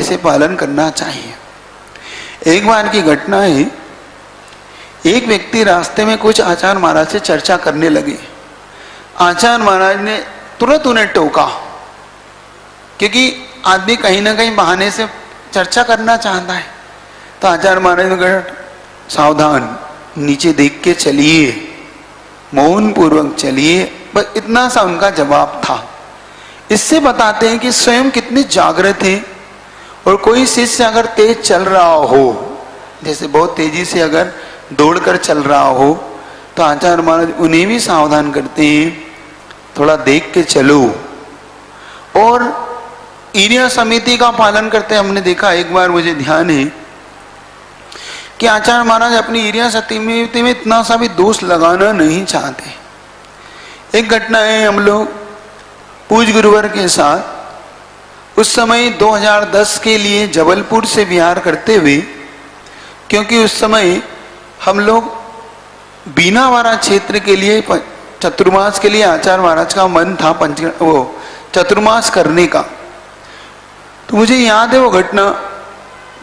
से पालन करना चाहिए। एक बार की घटना है, एक व्यक्ति रास्ते में कुछ आचार्य महाराज से चर्चा करने लगे। आचार्य महाराज ने तुरंत उन्हें टोका, क्योंकि आदमी कहीं ना कहीं बहाने से चर्चा करना चाहता है। तो आचार्य महाराज ने कहा, सावधान, नीचे देख के चलिए, मौन पूर्वक चलिए। बस इतना सा उनका जवाब था। इससे बताते हैं कि स्वयं कितने जागृत हैं। और कोई शिष्य अगर तेज चल रहा हो, जैसे बहुत तेजी से अगर दौड़कर चल रहा हो, तो आचार्य महाराज उन्हें भी सावधान करते हैं, थोड़ा देख के चलो। और ईर्ष्या समिति का पालन करते हमने देखा। एक बार मुझे ध्यान है कि आचार्य महाराज अपनी ईर्ष्या समिति में इतना सा भी दोष लगाना नहीं चाहते। एक घटना है, हम लोग पूज्य गुरुवर के साथ उस समय 2010 के लिए जबलपुर से विहार करते हुए, क्योंकि उस समय हम लोग बीनावाड़ा क्षेत्र के लिए चतुर्मास के लिए आचार्य महाराज का मन था चतुर्मास करने का। तो मुझे याद है वो घटना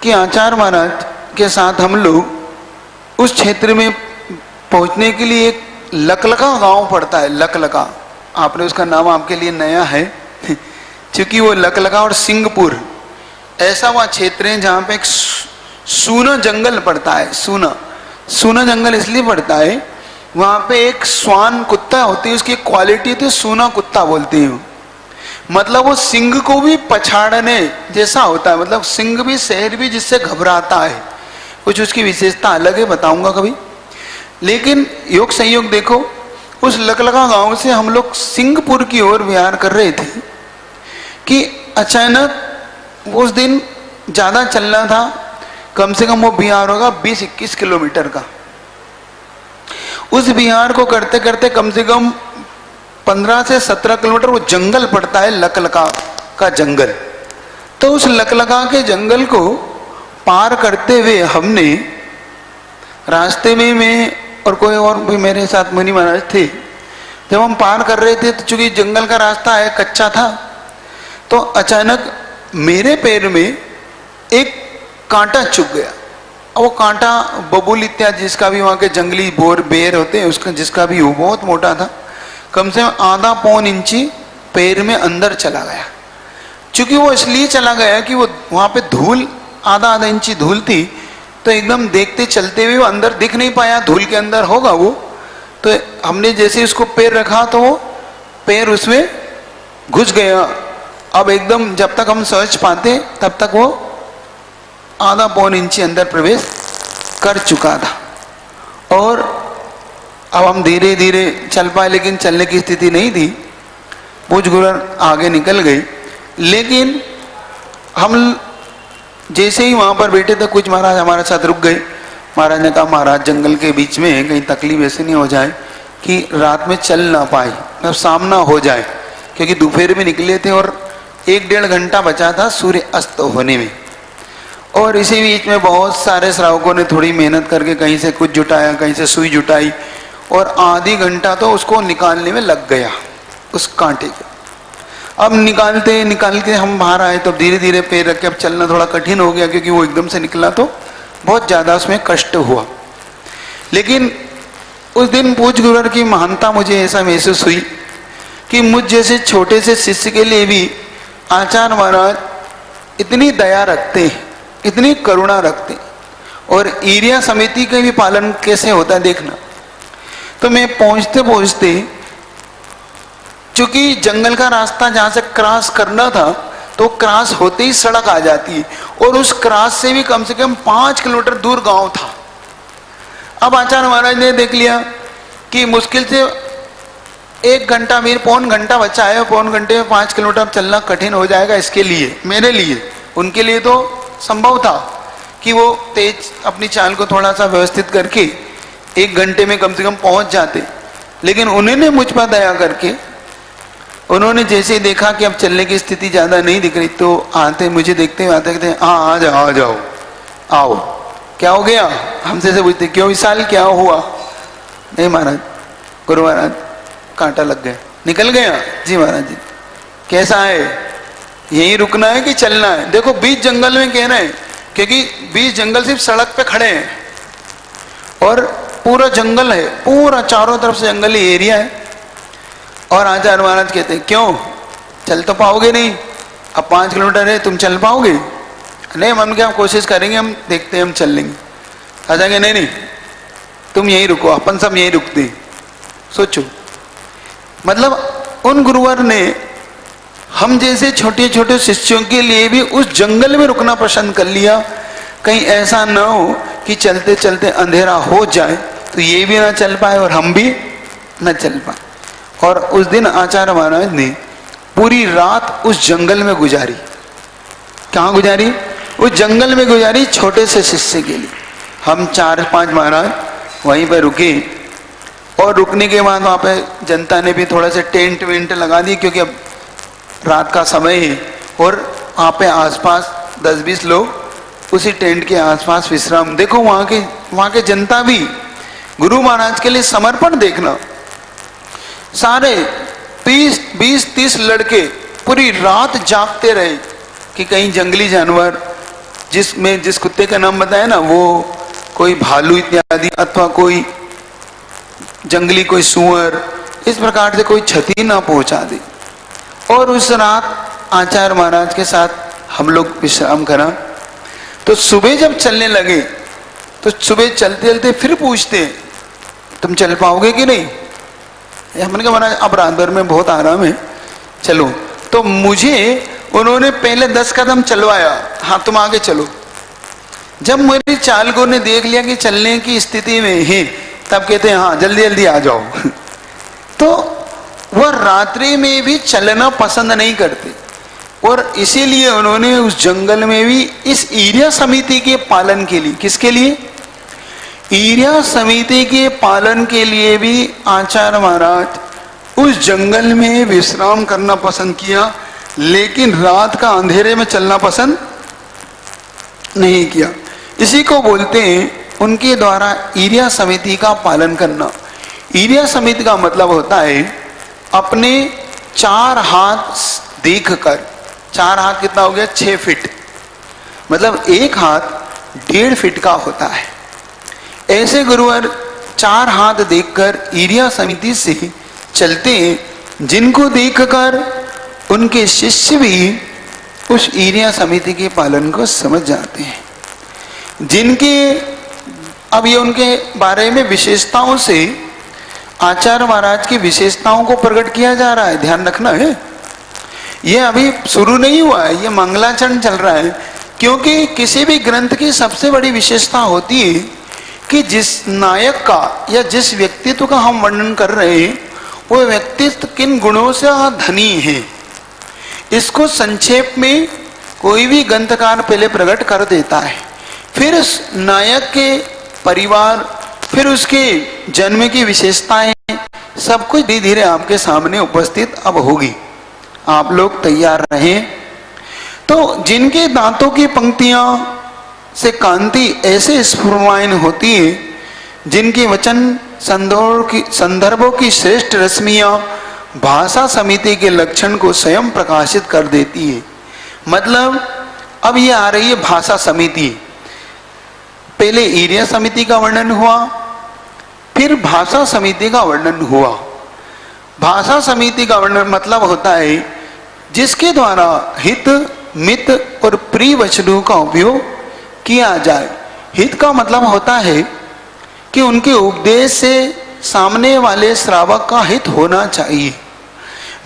कि आचार्य महाराज के साथ हम लोग उस क्षेत्र में पहुंचने के लिए एक लकलका गांव पड़ता है। लकलका, आपने उसका नाम आपके लिए नया है क्योंकि वो लकलका और सिंहपुर ऐसा वहाँ क्षेत्र है जहाँ पे एक सूना जंगल पड़ता है। सूना जंगल इसलिए पड़ता है, वहाँ पे एक स्वान कुत्ता होती है, उसकी क्वालिटी होती है सूना कुत्ता बोलते हैं। मतलब वो सिंह को भी पछाड़ने जैसा होता है, मतलब सिंह भी शेर भी जिससे घबराता है। कुछ उसकी विशेषता अलग है, बताऊंगा कभी। लेकिन योग संयोग देखो, उस लकलका गांव से हम लोग सिंहपुर की ओर विहार कर रहे थे कि अचानक उस दिन ज्यादा चलना था, कम से कम वो बिहार होगा 20-21 किलोमीटर का। उस बिहार को करते करते कम से कम 15 से 17 किलोमीटर वो जंगल पड़ता है, लकलका का जंगल। तो उस लकलका के जंगल को पार करते हुए हमने रास्ते में मैं और कोई और भी मेरे साथ मुनि महाराज थे, जब हम पार कर रहे थे तो चूंकि जंगल का रास्ता है, कच्चा था, तो अचानक मेरे पैर में एक कांटा चुभ गया। और वो कांटा बबूल इत्यादि जिसका भी वहाँ के जंगली बेर होते हैं उसका, जिसका भी वो बहुत मोटा था, कम से कम आधा पौन इंची पैर में अंदर चला गया। चूंकि वो इसलिए चला गया कि वो वहाँ पे धूल आधा इंची धूल थी, तो एकदम देखते चलते हुए वो अंदर दिख नहीं पाया, धूल के अंदर होगा वो। तो हमने जैसे उसको पैर रखा तो वो पैर उसमें घुस गया। अब एकदम जब तक हम समझ पाते तब तक वो आधा पौन इंची अंदर प्रवेश कर चुका था। और अब हम धीरे धीरे चल पाए, लेकिन चलने की स्थिति नहीं थी। पूज्य गुरु आगे निकल गए, लेकिन हम जैसे ही वहां पर बैठे थे कुछ महाराज हमारे साथ रुक गए। महाराज ने कहा, महाराज जंगल के बीच में है, कहीं तकलीफ ऐसे नहीं हो जाए कि रात में चल ना पाए, मतलब सामना हो जाए, क्योंकि दोपहर में निकले थे और 1-1.5 घंटा बचा था सूर्य अस्त होने में। और इसी बीच में बहुत सारे श्रावकों ने थोड़ी मेहनत करके कहीं से कुछ जुटाया, कहीं से सुई जुटाई, और आधी घंटा तो उसको निकालने में लग गया उस कांटे को। अब निकालते हम बाहर आए तो धीरे धीरे पैर रख के अब चलना थोड़ा कठिन हो गया, क्योंकि वो एकदम से निकला तो बहुत ज़्यादा उसमें कष्ट हुआ। लेकिन उस दिन पूज्य गुरुवर की महानता मुझे ऐसा महसूस हुई कि मुझ जैसे छोटे से शिष्य के लिए भी आचार्य महाराज इतनी दया रखते, इतनी करुणा रखते। और ईर्ष्या समिति के भी पालन कैसे होता है देखना। तो मैं पहुंचते पहुंचते, चूंकि जंगल का रास्ता जहां से क्रॉस करना था, तो क्रॉस होते ही सड़क आ जाती है, और उस क्रॉस से भी कम से कम 5 किलोमीटर दूर गांव था। अब आचार्य महाराज ने देख लिया कि मुश्किल से 1 घंटा, पौन घंटा बचा है, पौन घंटे में 5 किलोमीटर चलना कठिन हो जाएगा इसके लिए, मेरे लिए। उनके लिए तो संभव था कि वो तेज अपनी चाल को थोड़ा सा व्यवस्थित करके 1 घंटे में कम से कम पहुंच जाते। लेकिन उन्होंने मुझ पर दया करके, उन्होंने जैसे ही देखा कि अब चलने की स्थिति ज्यादा नहीं दिख रही, तो आते मुझे देखते हुए आते कहते, हाँ आ जाओ आओ। क्या हो गया, हमसे से पूछते, क्यों विशाल क्या हुआ? नहीं महाराज, गुरु महाराज कांटा लग गया। निकल गया? जी महाराज जी। कैसा है? यहीं रुकना है कि चलना है? देखो बीच जंगल में कह रहे हैं, क्योंकि बीच जंगल सिर्फ सड़क पे खड़े हैं और पूरा जंगल है, पूरा चारों तरफ से जंगली एरिया है। और आचार्य महाराज कहते हैं क्यों, चल तो पाओगे नहीं, अब 5 किलोमीटर है, तुम चल पाओगे? नहीं, हम क्या कोशिश करेंगे, हम देखते हैं, हम चल लेंगे। आ जाएंगे, नहीं नहीं तुम यहीं रुको, अपन सब यहीं रुकते। सोचो, मतलब उन गुरुवर ने हम जैसे छोटे छोटे शिष्यों के लिए भी उस जंगल में रुकना पसंद कर लिया। कहीं ऐसा ना हो कि चलते चलते अंधेरा हो जाए तो ये भी ना चल पाए और हम भी ना चल पाए। और उस दिन आचार्य महाराज ने पूरी रात उस जंगल में गुजारी। कहाँ गुजारी? उस जंगल में गुजारी, छोटे से शिष्य के लिए। हम 4-5 महाराज वहीं पर रुके और रुकने के बाद वहाँ पे जनता ने भी थोड़ा सा टेंट वेंट लगा दी, क्योंकि अब रात का समय है और वहाँ पे आसपास 10-20 लोग उसी टेंट के आसपास विश्राम। देखो वहाँ के जनता भी गुरु महाराज के लिए समर्पण देखना। सारे 20-30 लड़के पूरी रात जागते रहे कि कहीं जंगली जानवर, जिस कुत्ते का नाम बताया ना, वो कोई भालू इत्यादि अथवा कोई जंगली कोई सुअर, इस प्रकार से कोई क्षति ना पहुंचा दे। और उस रात आचार्य महाराज के साथ हम लोग विश्राम करा। तो सुबह जब चलने लगे तो सुबह चलते चलते फिर पूछते तुम चल पाओगे कि नहीं? हमने कहा महाराज अब रात भर में बहुत आराम है, चलो। तो मुझे उन्होंने पहले 10 कदम चलवाया, हाँ तुम आगे चलो। जब मेरी चालकों ने देख लिया कि चलने की स्थिति में है, तब कहते हैं हाँ जल्दी जल्दी आ जाओ। तो वह रात्रि में भी चलना पसंद नहीं करते और इसीलिए उन्होंने उस जंगल में भी इस ईर्या समिति के पालन के लिए, किसके लिए? ईर्या समिति के पालन के लिए भी आचार्य महाराज उस जंगल में विश्राम करना पसंद किया, लेकिन रात का अंधेरे में चलना पसंद नहीं किया। इसी को बोलते हैं उनके द्वारा ईर्या समिति का पालन करना। ईर्या समिति का मतलब होता है अपने 4 हाथ देखकर, 4 हाथ कितना हो गया? 6 फीट, मतलब एक हाथ 1.5 फीट का होता है। ऐसे गुरुवर 4 हाथ देखकर ईर्या समिति से चलते हैं, जिनको देखकर उनके शिष्य भी उस ईर्या समिति के पालन को समझ जाते हैं। जिनके अब ये उनके बारे में विशेषताओं से आचार्य महाराज की विशेषताओं को प्रकट किया जा रहा है, ध्यान रखना है। ये अभी शुरू नहीं हुआ है, ये मंगलाचरण चल रहा है। क्योंकि किसी भी ग्रंथ की सबसे बड़ी विशेषता होती है कि जिस नायक का या जिस व्यक्तित्व का हम वर्णन कर रहे हैं वो व्यक्तित्व किन गुणों से धनी है, इसको संक्षेप में कोई भी ग्रंथकार पहले प्रकट कर देता है। फिर उस नायक के परिवार, फिर उसके जन्म की विशेषताएं, सब कुछ धीरे धीरे आपके सामने उपस्थित अब होगी। आप लोग तैयार रहें। तो जिनके दांतों की पंक्तियां से कांति ऐसे स्फुरमायन होती है, जिनके वचन संदर्भों की श्रेष्ठ रश्मियां भाषा समिति के लक्षण को स्वयं प्रकाशित कर देती है। मतलब अब ये आ रही है भाषा समिति। पहले ईर्या समिति का वर्णन हुआ, फिर भाषा समिति का वर्णन हुआ। भाषा समिति का वर्णन मतलब होता है जिसके द्वारा हित, मित और प्रिय वचनों का उपयोग किया जाए। हित का मतलब होता है कि उनके उपदेश से सामने वाले श्रावक का हित होना चाहिए।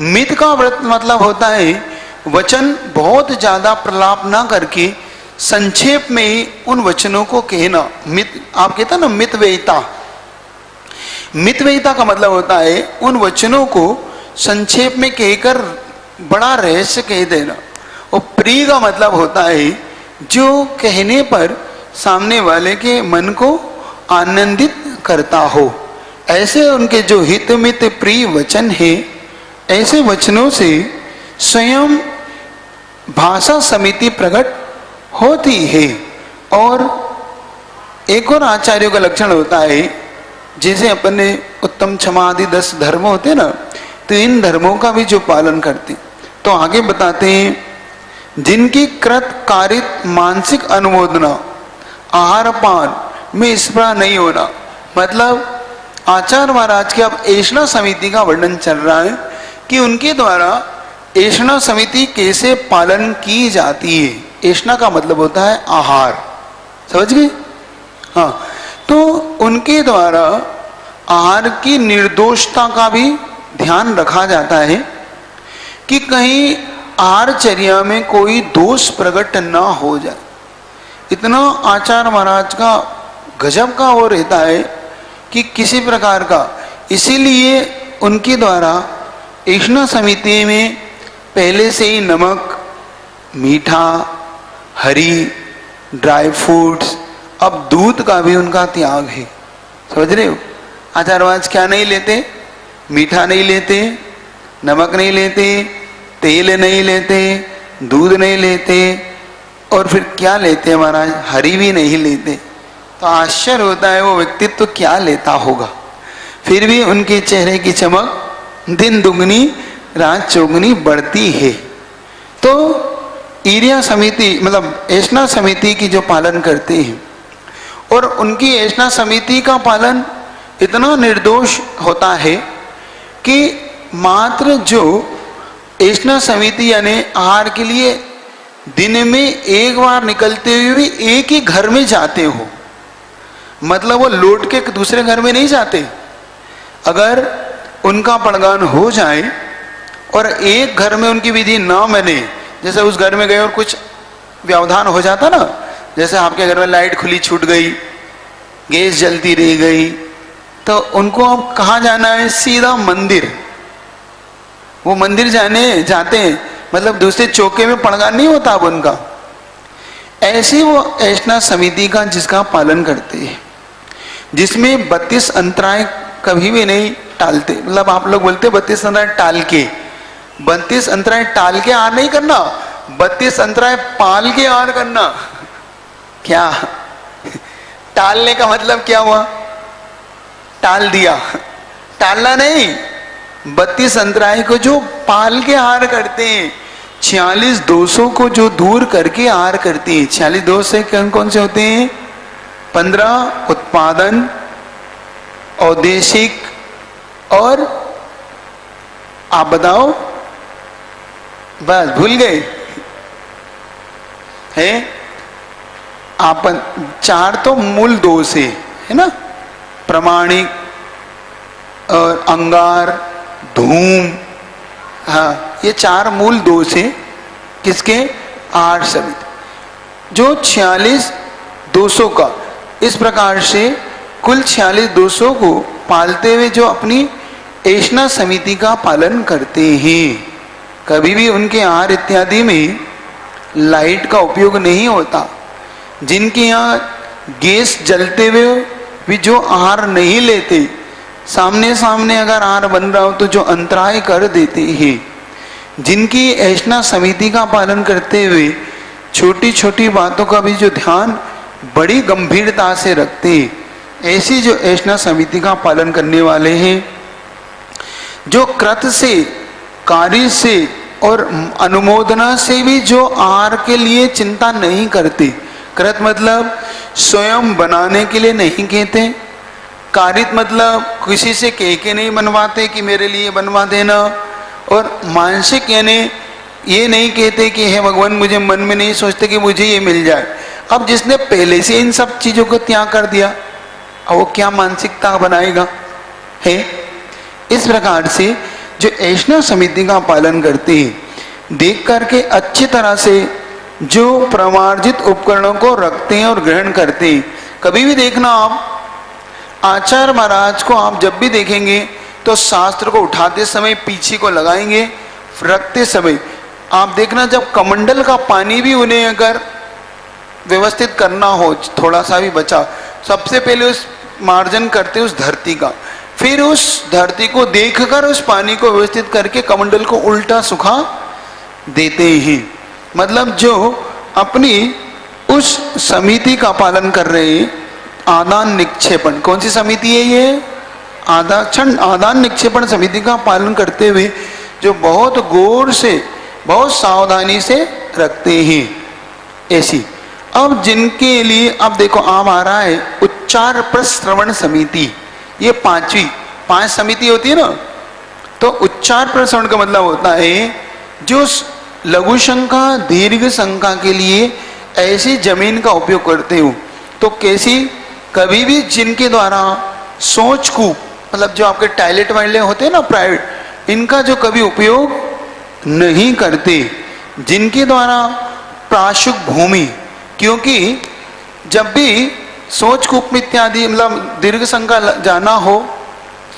मित का मतलब होता है वचन बहुत ज्यादा प्रलाप ना करके संक्षेप में ही उन वचनों को कहना। मित आप कहते हैं ना मितव्ययिता। मितव्ययिता का मतलब होता है उन वचनों को संक्षेप में कहकर बड़ा रहस्य कह देना। और प्रिय का मतलब होता है जो कहने पर सामने वाले के मन को आनंदित करता हो। ऐसे उनके जो हित मित प्रिय वचन है, ऐसे वचनों से स्वयं भाषा समिति प्रकट होती है। और एक और आचार्यों का लक्षण होता है, जैसे अपने उत्तम क्षमा आदि 10 धर्म होते ना, तो इन धर्मों का भी जो पालन करते। तो आगे बताते हैं जिनकी कृत कारित मानसिक अनुमोदना आहार पान में स्पृहा नहीं होना। मतलब आचार्य महाराज की अब ऐष्णा समिति का वर्णन चल रहा है कि उनके द्वारा ऐष्णा समिति कैसे पालन की जाती है। ऐष्णा का मतलब होता है आहार, समझ गए? हाँ, तो उनके द्वारा आहार की निर्दोषता का भी ध्यान रखा जाता है कि कहीं आहारचर्या में कोई दोष प्रकट ना हो जाए। इतना आचार्य महाराज का गजब का वो रहता है कि किसी प्रकार का, इसीलिए उनके द्वारा ऐष्णा समिति में पहले से ही नमक, मीठा, हरी, ड्राई फ्रूट्स, अब दूध का भी उनका त्याग है। समझ रहे हो? आचार्य महाराज क्या नहीं लेते? मीठा नहीं लेते, नमक नहीं लेते, तेल नहीं लेते, दूध नहीं लेते, और फिर क्या लेते हैं महाराज? हरी भी नहीं लेते। तो आश्चर्य होता है वो व्यक्तित्व तो क्या लेता होगा। फिर भी उनके चेहरे की चमक दिन दुगनी रात चौगुनी बढ़ती है। तो ईर्या समिति मतलब ऐष्णा समिति की जो पालन करते हैं, और उनकी ऐष्णा समिति का पालन इतना निर्दोष होता है कि मात्र जो ऐष्णा समिति यानी आहार के लिए दिन में एक बार निकलते हुए भी एक ही घर में जाते हो, मतलब वो लौट के दूसरे घर में नहीं जाते। अगर उनका पड़गान हो जाए और एक घर में उनकी विधि ना बने, जैसे उस घर में गए और कुछ व्यवधान हो जाता ना, जैसे आपके घर में लाइट खुली छूट गई, गैस जलती रह गई, तो उनको अब कहाँ जाना है? सीधा मंदिर। वो मंदिर जाते हैं, मतलब दूसरे चौके में पड़गान नहीं होता अब उनका। ऐसी वो ऐष्णा समिति का जिसका पालन करते हैं, जिसमें 32 अंतराय कभी भी नहीं टालते। मतलब आप लोग बोलते 32 अंतराय टाल के, 32 अंतराय टाल के आर नहीं करना, 32 अंतराय पाल के आर करना। क्या टालने का मतलब क्या हुआ? टाल दिया, टालना नहीं। 32 अंतराय को जो पाल के आर करते हैं, 46 दोषों को जो दूर करके आर करते हैं। 46 दोष से कौन कौन से होते हैं? 15 उत्पादन, औदेशिक, और आप बताओ, बस भूल गए है? आप 4 तो मूल दोष है ना, प्रमाणिक और अंगार, धूम, हाँ, ये 4 मूल दोष है किसके? आहार समिति। जो 46 दोषों का इस प्रकार से कुल 46 दोषों को पालते हुए जो अपनी ऐष्णा समिति का पालन करते हैं, कभी भी उनके आहार इत्यादि में लाइट का उपयोग नहीं होता। जिनके यहाँ गैस जलते हुए भी जो आहार नहीं लेते, सामने सामने अगर आहार बन रहा हो तो जो अंतराय कर देते हैं, जिनकी ऐष्णा समिति का पालन करते हुए छोटी छोटी बातों का भी जो ध्यान बड़ी गंभीरता से रखते, ऐसी जो ऐष्णा समिति का पालन करने वाले हैं, जो कृत से, कार्य से और अनुमोदना से भी जो आहार के लिए चिंता नहीं करते। कृत मतलब स्वयं बनाने के लिए नहीं कहते, कारित मतलब किसी से कह के नहीं बनवाते कि मेरे लिए बनवा देना, और मानसिक यानी ये नहीं कहते कि हे भगवान, मुझे मन में नहीं सोचते कि मुझे ये मिल जाए। अब जिसने पहले से इन सब चीजों को त्याग कर दिया, अब वो क्या मानसिकता बनाएगा है? इस प्रकार से जो ऐष्णा समिति का पालन करते हैं, देख करके अच्छी तरह से जो प्रमार्जित उपकरणों को रखते हैं और ग्रहण करते हैं। कभी भी देखना आप आचार्य महाराज को आप जब भी देखेंगे तो शास्त्र को उठाते समय पीछे को लगाएंगे, रखते समय आप देखना जब कमंडल का पानी भी उन्हें अगर व्यवस्थित करना हो, थोड़ा सा भी बचा, सबसे पहले उस मार्जन करते उस धरती का, फिर उस धरती को देखकर उस पानी को व्यवस्थित करके कमंडल को उल्टा सुखा देते हैं। मतलब जो अपनी उस समिति का पालन कर रहे हैं, आदान निक्षेपण, कौन सी समिति है ये? आदान निक्षेपण समिति का पालन करते हुए जो बहुत गौर से, बहुत सावधानी से रखते हैं, ऐसी। अब जिनके लिए अब देखो आप आ रहा है उच्चार प्रश्रवण समिति, ये पांच समिति होती है ना, तो उच्चार प्रश्रवण का मतलब होता है जो लघु शंका दीर्घ शंका के लिए ऐसी जमीन का उपयोग करते हो। तो कैसी, कभी भी जिनके द्वारा सोच को, मतलब जो आपके टॉयलेट वाले होते हैं ना प्राइवेट, इनका जो कभी उपयोग नहीं करते, जिनके द्वारा प्राशुक भूमि, क्योंकि जब भी सोच कूप इत्यादि मतलब दीर्घ शंका जाना हो,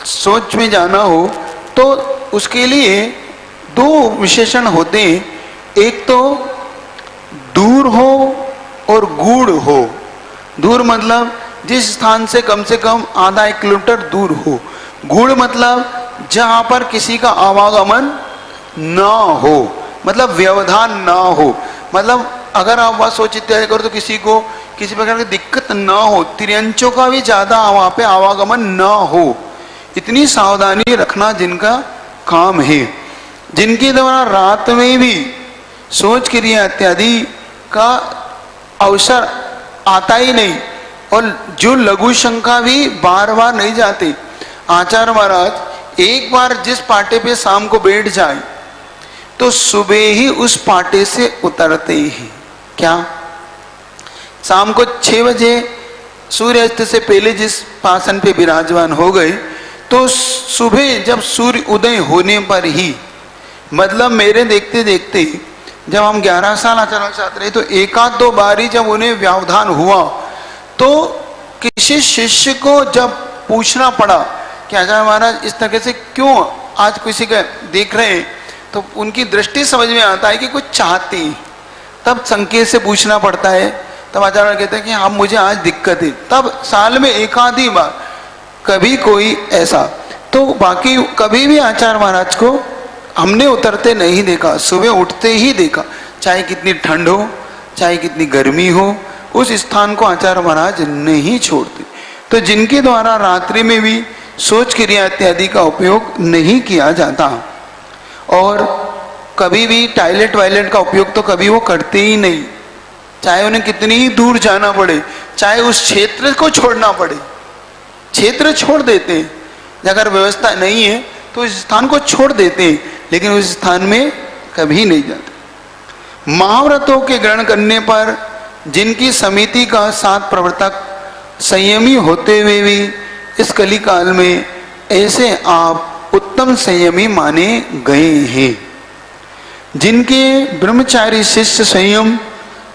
सोच में जाना हो, तो उसके लिए दो विशेषण होते हैं, एक तो दूर हो और गूढ़ हो। दूर मतलब जिस स्थान से कम आधा 1 किलोमीटर दूर हो। गूढ़ मतलब जहां पर किसी का आवागमन ना हो, मतलब व्यवधान ना हो, मतलब अगर आप वह सोच इत्यादि करो तो किसी को किसी प्रकार की दिक्कत ना हो, तिर्यंचों का भी ज्यादा वहां पे आवागमन ना हो, इतनी सावधानी रखना जिनका काम है। जिनके द्वारा रात में भी सोच क्रिया इत्यादि का अवसर आता ही नहीं, और जो लघु शंका भी बार बार नहीं जाते। आचार्य महाराज एक बार जिस पाटे पे शाम को बैठ जाए तो सुबह ही उस पाटे से उतरते हैं। क्या, शाम को 6 बजे सूर्यास्त से पहले जिस आसन पे विराजमान हो गए, तो सुबह जब सूर्य उदय होने पर ही, मतलब मेरे देखते देखते जब हम 11 साल आचार्य साथ रहे, तो 1-2 बार ही जब उन्हें व्यवधान हुआ, तो किसी शिष्य को जब पूछना पड़ा कि आचार्य महाराज इस तरह से क्यों आज किसी का देख रहे हैं, तो उनकी दृष्टि समझ में आता है कि कुछ चाहते हैं, तब संकेत से पूछना पड़ता है। तब आचार्य कहते हैं कि हाँ मुझे आज दिक्कत है, तब साल में 1-आधी बार कभी कोई ऐसा। तो बाकी कभी भी आचार्य महाराज को हमने उतरते नहीं देखा, सुबह उठते ही देखा, चाहे कितनी ठंड हो चाहे कितनी गर्मी हो, उस स्थान को आचार्य महाराज नहीं छोड़ते। तो जिनके द्वारा रात्रि में भी सोच क्रिया इत्यादि का उपयोग नहीं किया जाता, और कभी भी टॉयलेट वायलेट का उपयोग तो कभी वो करते ही नहीं, चाहे उन्हें कितनी ही दूर जाना पड़े, चाहे उस क्षेत्र को छोड़ना पड़े, क्षेत्र छोड़ देते हैं। अगर व्यवस्था नहीं है तो उस स्थान को छोड़ देते हैं, लेकिन उस स्थान में कभी नहीं जाते। महाव्रतों के ग्रहण करने पर जिनकी समिति का 7 प्रवर्तक संयमी होते हुए भी इस कली काल में ऐसे आप उत्तम संयमी माने गए हैं। जिनके ब्रह्मचारी शिष्य संयम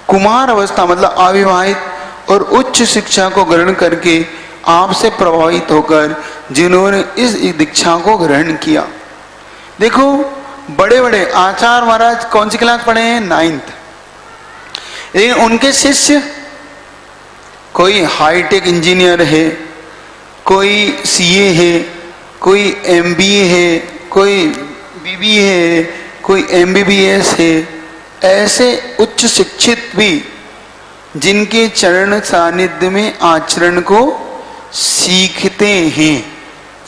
कुमार अवस्था मतलब अविवाहित और उच्च शिक्षा को ग्रहण करके आपसे प्रभावित होकर जिन्होंने इस दीक्षा को ग्रहण किया। देखो बड़े बड़े आचार्य महाराज कौन सी क्लास पढ़े हैं, 9th, लेकिन उनके शिष्य कोई हाईटेक इंजीनियर है, कोई सीए है, कोई एमबीए है, कोई बीबीए है, कोई एमबीबीएस है, ऐसे उच्च शिक्षित भी जिनके चरण सानिध्य में आचरण को सीखते हैं,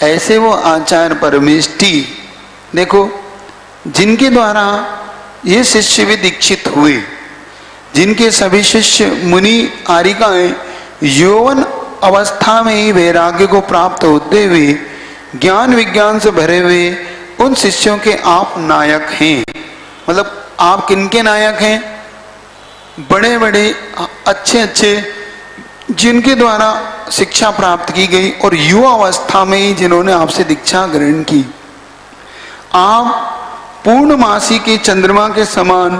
ऐसे वो आचार्य परमेष्ठी। देखो जिनके द्वारा ये शिष्य भी दीक्षित हुए, जिनके सभी शिष्य मुनि आरिकाएं यौवन अवस्था में ही वैराग्य को प्राप्त होते हुए ज्ञान विज्ञान से भरे हुए उन शिष्यों के आप नायक हैं। मतलब आप किनके नायक हैं, बड़े बड़े अच्छे अच्छे जिनके द्वारा शिक्षा प्राप्त की गई और युवा अवस्था में ही जिन्होंने आपसे दीक्षा ग्रहण की। आप पूर्णमासी के चंद्रमा के समान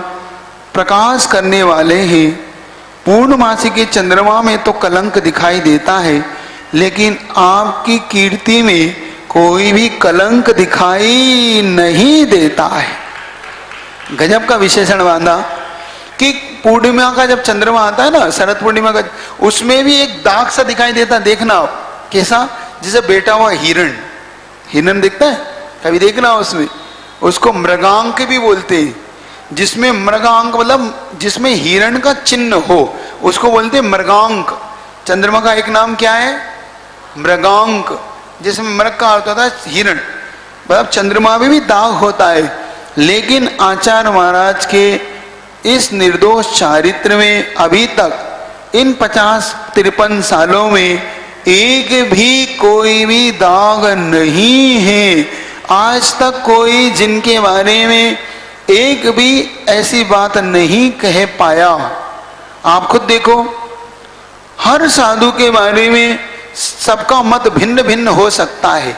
प्रकाश करने वाले हैं। पूर्णमासी के चंद्रमा में तो कलंक दिखाई देता है, लेकिन आपकी कीर्ति में कोई भी कलंक दिखाई नहीं देता है। गजब का विशेषण बांधा कि पूर्णिमा का जब चंद्रमा आता है ना, शरद पूर्णिमा का, उसमें भी एक दाग सा दिखाई देता, देखना आप कैसा, जैसे बैठा हुआ हिरण, हिरण दिखता है कभी, देखना उसमें, उसको मृगांक भी बोलते हैं, जिसमें मृगांक मतलब जिसमें हिरण का चिन्ह हो उसको बोलते हैं मृगांक। चंद्रमा का एक नाम क्या है, मृगांक, जिसमें मृग का अर्थ होता है हिरण, मतलब चंद्रमा में भी दाग होता है। लेकिन आचार्य महाराज के इस निर्दोष चारित्र में अभी तक इन 50-53 सालों में एक भी कोई भी दाग नहीं है। आज तक कोई जिनके बारे में एक भी ऐसी बात नहीं कह पाया। आप खुद देखो, हर साधु के बारे में सबका मत भिन्न भिन्न हो सकता है,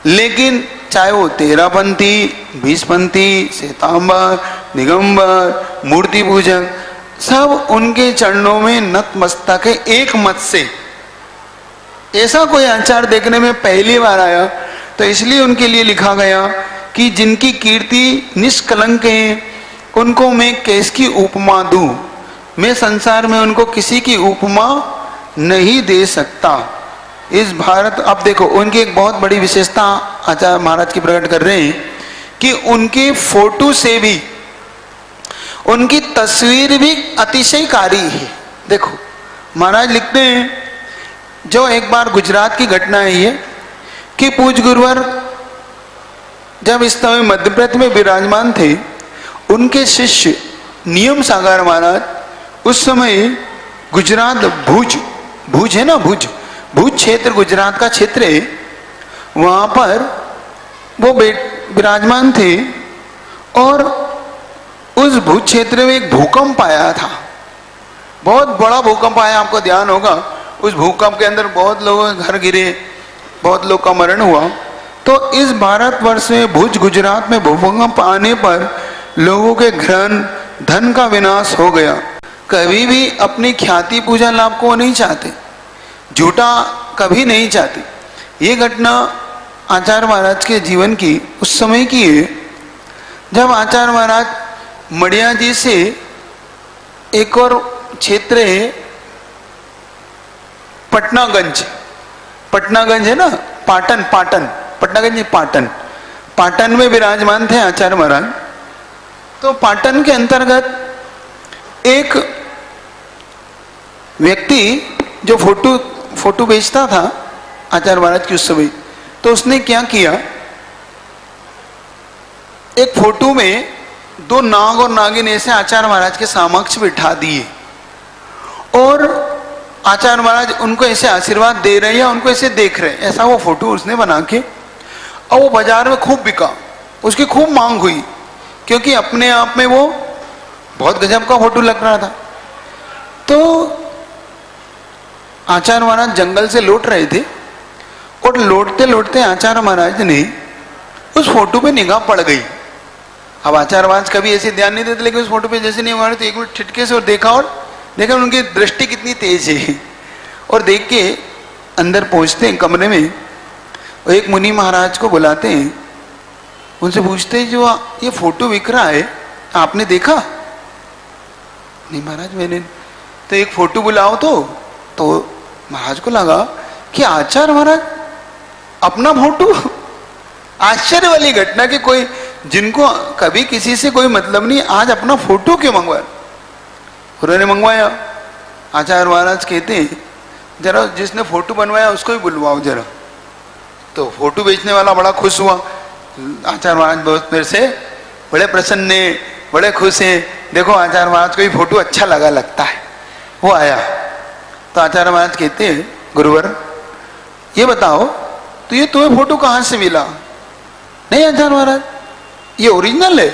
लेकिन चाहे वो 13पंथी, 20पंथी, श्वेतांबर, दिगंबर, मूर्ति पूजक, सब उनके चरणों में नतमस्तक है एक मत से। ऐसा कोई आचार देखने में पहली बार आया, तो इसलिए उनके लिए लिखा गया कि जिनकी कीर्ति निष्कलंक है उनको मैं किसकी उपमा दूं, मैं संसार में उनको किसी की उपमा नहीं दे सकता। इस भारत, अब देखो उनकी एक बहुत बड़ी विशेषता आचार्य महाराज की प्रकट कर रहे हैं कि उनके फोटो से भी उनकी तस्वीर भी अतिशयकारी है। देखो महाराज लिखते हैं, जो एक बार गुजरात की घटना है ये कि पूज्य गुरुवर जब इस समय मध्य प्रदेश में विराजमान थे, उनके शिष्य नियम सागर महाराज उस समय गुजरात भुज है ना, भुज क्षेत्र गुजरात का क्षेत्र है, वहां पर वो विराजमान थे और उस भुज क्षेत्र में एक भूकंप आया था, बहुत बड़ा भूकंप आया। आपको ध्यान होगा उस भूकंप के अंदर बहुत लोगों के घर गिरे, बहुत लोग का मरण हुआ। तो इस भारतवर्ष में भुज गुजरात में भूकंप आने पर लोगों के धन का विनाश हो गया। कभी भी अपनी ख्याति पूजा लाभ को नहीं चाहते, झूठा कभी नहीं चाहते। ये घटना आचार्य महाराज के जीवन की उस समय की है जब आचार्य महाराज मड़िया जी से एक और क्षेत्र है पटनागंज है ना, पाटन में विराजमान थे आचार्य महाराज। तो पाटन के अंतर्गत एक व्यक्ति जो फोटो बेचता था आचार्य महाराज की उस समय, तो उसने क्या किया, एक फोटो में दो नाग और नागिन ऐसे आचार्य महाराज के समक्ष बिठा दिए और आचार्य महाराज उनको ऐसे आशीर्वाद दे रहे हैं, उनको ऐसे देख रहे हैं। ऐसा वो फोटो उसने बना के, और वो बाजार में खूब बिका, उसकी खूब मांग हुई, क्योंकि अपने आप में वो बहुत गजब का फोटो लग रहा था। तो आचार्य महाराज जंगल से लौट रहे थे और लौटते लौटते आचार्य महाराज ने उस फोटो पे निगाह पड़ गई। अब आचार्य महाराज कभी ऐसे ध्यान नहीं देते, लेकिन उस फोटो पे जैसे नहीं मारे तो एक मिनट ठिटके से और देखा उनकी दृष्टि कितनी तेज है। और देख के अंदर पहुंचते हैं कमरे में, और एक मुनि महाराज को बुलाते हैं, उनसे पूछते हैं जो ये फोटो बिक रहा है आपने देखा? नहीं महाराज मैंने। तो एक फोटो बुलाओ तो महाराज को लगा कि आचार्य महाराज अपना फोटो, आश्चर्य वाली घटना कि कोई जिनको कभी किसी से कोई मतलब नहीं, आज अपना फोटो क्यों मंगवाया? उन्होंने मंगवाया। आचार्य महाराज कहते हैं जरा जिसने फोटो बनवाया उसको ही बुलवाओ जरा। तो फोटो बेचने वाला बड़ा खुश हुआ। आचार्य महाराज बहुत मेरे से बड़े प्रसन्न है, बड़े खुश हैं, देखो आचार्य महाराज को ये फोटो अच्छा लगता है। वो आया तो आचार्य महाराज कहते हैं गुरुवर ये बताओ तो ये तुम्हें फोटो कहाँ से मिला? नहीं आचार्य महाराज ये ओरिजिनल है।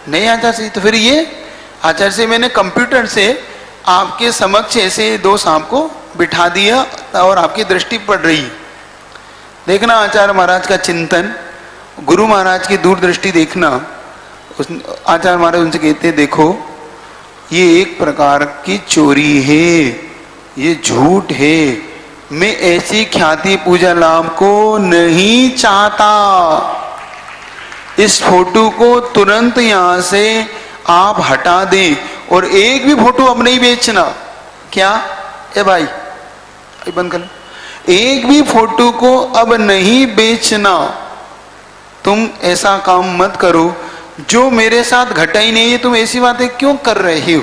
नहीं आचार्य से, तो फिर ये आचार्य से मैंने कंप्यूटर से आपके समक्ष ऐसे दो सांप को बिठा दिया और आपकी दृष्टि पड़ रही। देखना आचार्य महाराज का चिंतन, गुरु महाराज की दूरदृष्टि देखना। आचार्य महाराज उनसे कहते देखो ये एक प्रकार की चोरी है, ये झूठ है, मैं ऐसी ख्याति पूजा लाभ को नहीं चाहता। इस फोटो को तुरंत यहां से आप हटा दें और एक भी फोटो अब नहीं बेचना। क्या ए भाई बंद कर, एक भी फोटो को अब नहीं बेचना। तुम ऐसा काम मत करो जो मेरे साथ घटा ही नहीं है, तुम ऐसी बातें क्यों कर रहे हो?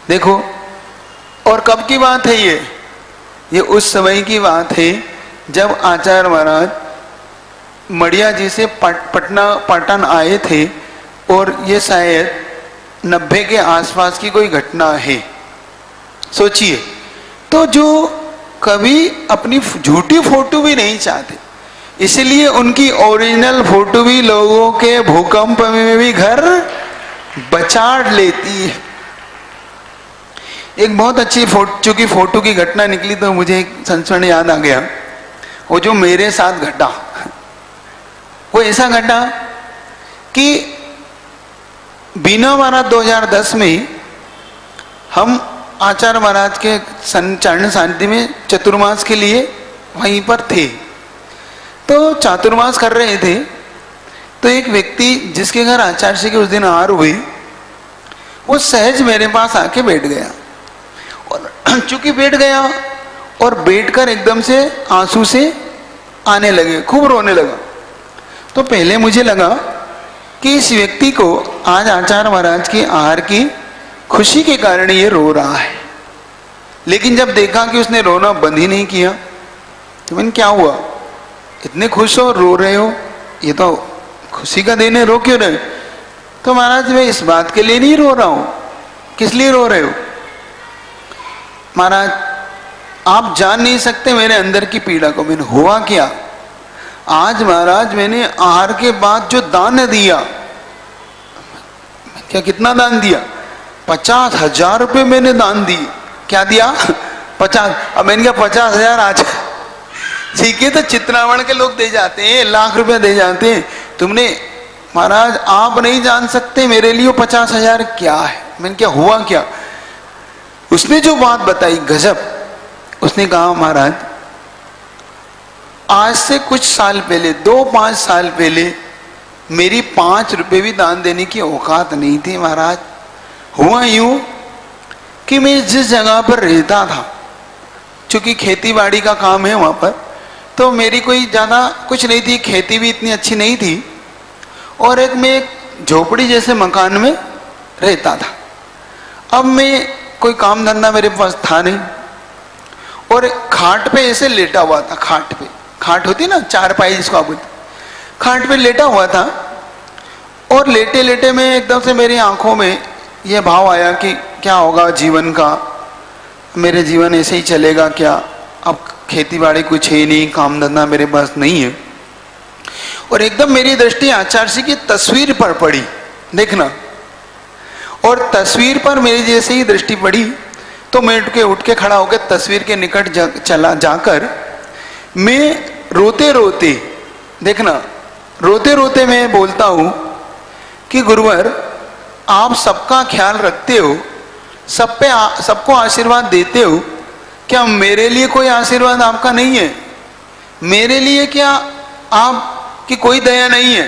देखो और कब की बात है ये उस समय की बात है जब आचार्य महाराज मड़िया जी से पाटन आए थे और ये शायद 90 के आसपास की कोई घटना है, सोचिए। तो जो कभी अपनी झूठी फोटो भी नहीं चाहते, इसलिए उनकी ओरिजिनल फोटो भी लोगों के भूकंप में भी घर बचाड़ लेती है। एक बहुत अच्छी चूंकि फोटो की घटना निकली तो मुझे एक संस्मरण याद आ गया। वो जो मेरे साथ घटा, वो ऐसा घटा कि बीना महाराज 2010 में हम आचार्य महाराज के चरण शांति में चतुर्मास के लिए वहीं पर थे। तो चातुर्मास कर रहे थे, तो एक व्यक्ति जिसके घर आचार्य जी के उस दिन आहार हुई, वो सहज मेरे पास आके बैठ गया। और चूंकि बैठ गया और बैठकर एकदम से आंसू से आने लगे, खूब रोने लगा। तो पहले मुझे लगा कि इस व्यक्ति को आज आचार्य महाराज के आहार की खुशी के कारण ये रो रहा है। लेकिन जब देखा कि उसने रोना बंद ही नहीं किया, तो मैंने क्या हुआ, इतने खुश हो, रो रहे हो, ये तो खुशी का दिन है, रो क्यों रहे? तो महाराज मैं इस बात के लिए नहीं रो रहा हूं। किस लिए रो रहे हो? महाराज आप जान नहीं सकते मेरे अंदर की पीड़ा को। मैंने हुआ क्या? आज महाराज मैंने आहार के बाद जो दान दिया, क्या कितना दान दिया? 50,000 रुपये मैंने दान दिए। क्या दिया? 50। अब मैंने कहा 50,000 आज ठीक है, तो चित्रावण के लोग दे जाते हैं, लाख रुपए दे जाते हैं। तुमने महाराज आप नहीं जान सकते मेरे लिए 50,000 क्या है। मैंने क्या हुआ क्या? उसने जो बात बताई गजब। उसने कहा महाराज आज से कुछ साल पहले, 2-5 साल पहले मेरी 5 रुपए भी दान देने की औकात नहीं थी महाराज। हुआ यूं कि मैं जिस जगह पर रहता था, चूंकि खेती बाड़ी का काम है वहां पर, तो मेरी कोई ज्यादा कुछ नहीं थी, खेती भी इतनी अच्छी नहीं थी, और मैं एक झोपड़ी जैसे मकान में रहता था। अब मैं कोई काम धंधा मेरे पास था नहीं, और खाट पे ऐसे लेटा हुआ था। खाट होती ना, चारपाई जिसको आप बोलते, खाट पे लेटा हुआ था। और लेटे लेटे में एकदम से मेरी आंखों में यह भाव आया कि क्या होगा जीवन का, मेरे जीवन ऐसे ही चलेगा क्या? अब खेती बाड़ी कुछ है नहीं, काम धंधा मेरे पास नहीं है। और एकदम मेरी दृष्टि आचार्य जी की तस्वीर पर पड़ी, देखना। और तस्वीर पर मेरी जैसे ही दृष्टि पड़ी तो मैं उठ के खड़ा होकर तस्वीर के निकट चला जाकर मैं रोते रोते, देखना, रोते रोते मैं बोलता हूं कि गुरुवर आप सबका ख्याल रखते हो, सबको आशीर्वाद देते हो, क्या मेरे लिए कोई आशीर्वाद आपका नहीं है? मेरे लिए क्या आपकी कोई दया नहीं है?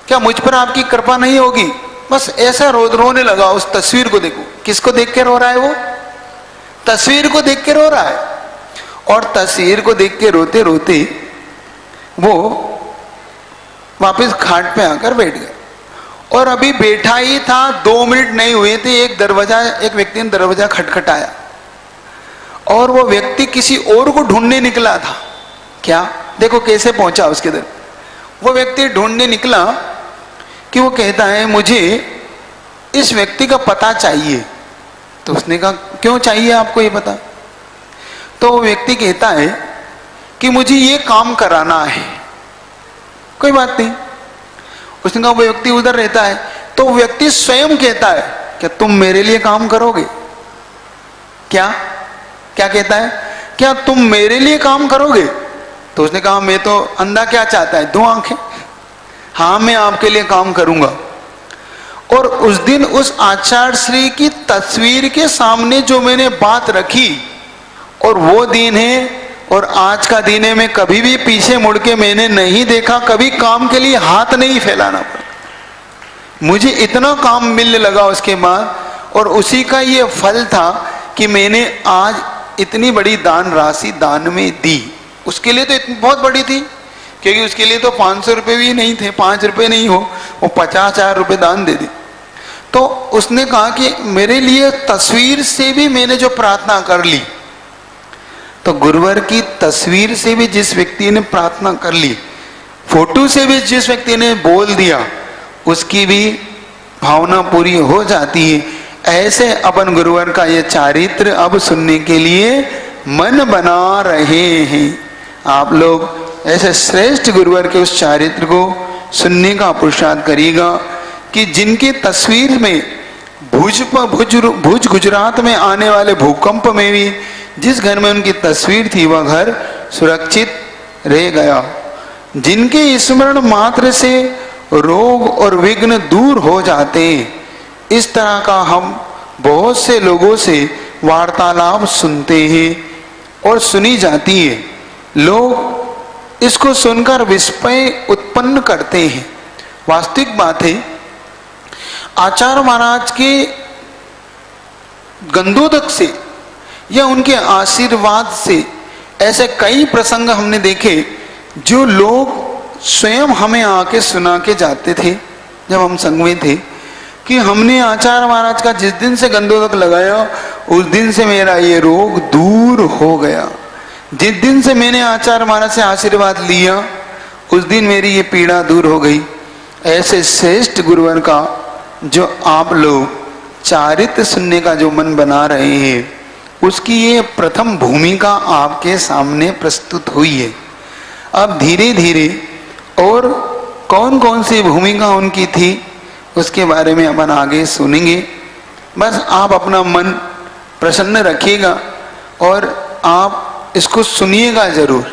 क्या मुझ पर आपकी कृपा नहीं होगी? बस ऐसा रोने लगा। उस तस्वीर को देखो, किसको देख के रो रहा है? वो तस्वीर को देख के रो रहा है। और तस्वीर को देख के रोते रोते वो वापस खाट पे आकर बैठ गया। और अभी बैठा ही था, 2 मिनट नहीं हुए थे, एक व्यक्ति ने दरवाजा खटखटाया, और वो व्यक्ति किसी और को ढूंढने निकला था। क्या? देखो कैसे पहुंचा उसके दर। वो व्यक्ति ढूंढने निकला कि वो कहता है मुझे इस व्यक्ति का पता चाहिए। तो उसने कहा क्यों चाहिए आपको ये पता? तो वो व्यक्ति कहता है कि मुझे ये काम कराना है। कोई बात नहीं। उसने कहा वो व्यक्ति उधर रहता है। तो वो व्यक्ति स्वयं कहता है क्या तुम मेरे लिए काम करोगे? क्या कहता है? क्या तुम मेरे लिए काम करोगे? तो उसने कहा मैं तो, अंधा क्या चाहता है? 2 आंखें। हाँ मैं आपके लिए काम करूंगा। और उस दिन उस आचार्य श्री की तस्वीर के सामने जो मैंने बात रखी, और वो दिन है और आज का दिन है, मैं कभी भी पीछे मुड़ के मैंने नहीं देखा, कभी काम के लिए हाथ नहीं फैलाना पड़ा। मुझे इतना काम मिलने लगा उसके बाद, और उसी का ये फल था कि मैंने आज इतनी बड़ी दान राशि दान में दी। उसके लिए तो इतनी बहुत बड़ी थी, क्योंकि उसके लिए तो 500 रुपये भी नहीं थे, 5 रुपये नहीं हो, वो 50,000 रुपये दान दे दी। तो उसने कहा कि मेरे लिए तस्वीर से भी मैंने जो प्रार्थना कर ली, तो गुरुवर की तस्वीर से भी जिस व्यक्ति ने प्रार्थना कर ली, फोटो से भी जिस व्यक्ति ने बोल दिया, उसकी भी भावना पूरी हो जाती है। ऐसे अपन गुरुवर का ये चारित्र अब सुनने के लिए मन बना रहे हैं। आप लोग ऐसे श्रेष्ठ गुरुवर के उस चारित्र को सुनने का पुरुषार्थ करिएगा कि जिनकी तस्वीर में भुज गुजरात में आने वाले भूकंप में भी जिस घर में उनकी तस्वीर थी वह घर सुरक्षित रह गया। जिनके स्मरण मात्र से रोग और विघ्न दूर हो जाते। इस तरह का हम बहुत से लोगों से वार्तालाप सुनते हैं और सुनी जाती है। लोग इसको सुनकर विस्मय उत्पन्न करते हैं। वास्तविक बात है, आचार्य महाराज के गंधोदक से या उनके आशीर्वाद से ऐसे कई प्रसंग हमने देखे जो लोग स्वयं हमें आके सुना के जाते थे जब हम संग में थे कि हमने आचार्य महाराज का जिस दिन से गंधोदक लगाया उस दिन से मेरा ये रोग दूर हो गया। जिस दिन से मैंने आचार्य महाराज से आशीर्वाद लिया उस दिन मेरी ये पीड़ा दूर हो गई। ऐसे श्रेष्ठ गुरुवर का जो आप लोग चारित्र सुनने का जो मन बना रहे हैं उसकी ये प्रथम भूमिका आपके सामने प्रस्तुत हुई है। अब धीरे धीरे और कौन कौन सी भूमिका उनकी थी उसके बारे में अपन आगे सुनेंगे। बस आप अपना मन प्रसन्न रखिएगा और आप इसको सुनिएगा जरूर,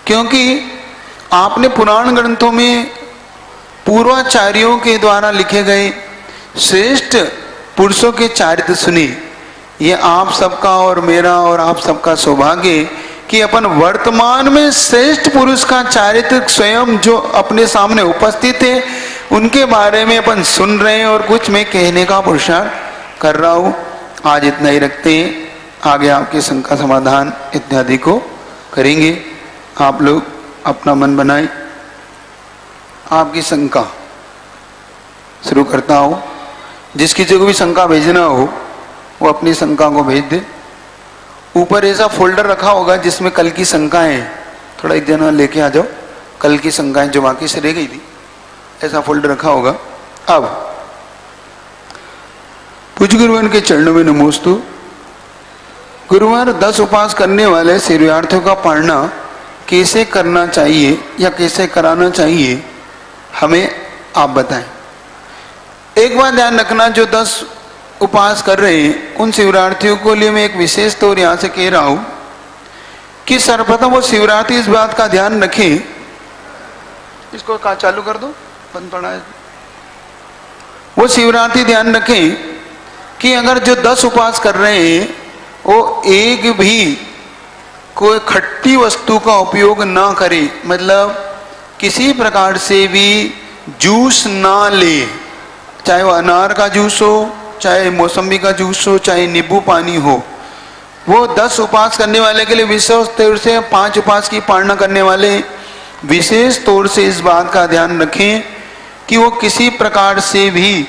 क्योंकि आपने पुराण ग्रंथों में पूर्वाचार्यों के द्वारा लिखे गए श्रेष्ठ पुरुषों के चारित्र सुने। ये आप सबका और मेरा और आप सबका सौभाग्य कि अपन वर्तमान में श्रेष्ठ पुरुष का चारित्र स्वयं जो अपने सामने उपस्थित है उनके बारे में अपन सुन रहे हैं और कुछ मैं कहने का पुरुषार्थ कर रहा हूँ। आज इतना ही रखते हैं, आगे आपके शंका समाधान इत्यादि को करेंगे। आप लोग अपना मन बनाए। आपकी शंका शुरू करता हूँ। जिस किसी को भी शंका भेजना हो वो अपनी शंका को भेज दे। ऊपर ऐसा फोल्डर रखा होगा जिसमें कल की शंकाएं, थोड़ा एक जना लेके आ जाओ, कल की शंकाएं जो बाकी से रह गई थी, ऐसा फोल्डर रखा होगा। अब पूज्य गुरुवर के चरणों में नमोस्तु। गुरुवर 10 उपवास करने वाले शिष्यार्थियों का पालना कैसे करना चाहिए या कैसे कराना चाहिए, हमें आप बताएं। एक बात ध्यान रखना, जो 10 उपवास कर रहे हैं उन शिवरार्थियों को लिए मैं एक विशेष तौर यहाँ से कह रहा हूँ कि सर्वप्रथम वो शिवरात्रि इस बात का ध्यान रखें। इसको का चालू कर दो, बंद पड़ा है। वो शिवरात्रि ध्यान रखें कि अगर जो 10 उपवास कर रहे हैं वो एक भी कोई खट्टी वस्तु का उपयोग ना करे, मतलब किसी प्रकार से भी जूस ना ले, चाहे वो अनार का जूस हो, चाहे मौसम्बी का जूस हो, चाहे नींबू पानी हो। वो 10 उपवास करने वाले के लिए विशेष तौर से 5 उपवास की पालना करने वाले विशेष तौर से इस बात का ध्यान रखें कि वो किसी प्रकार से भी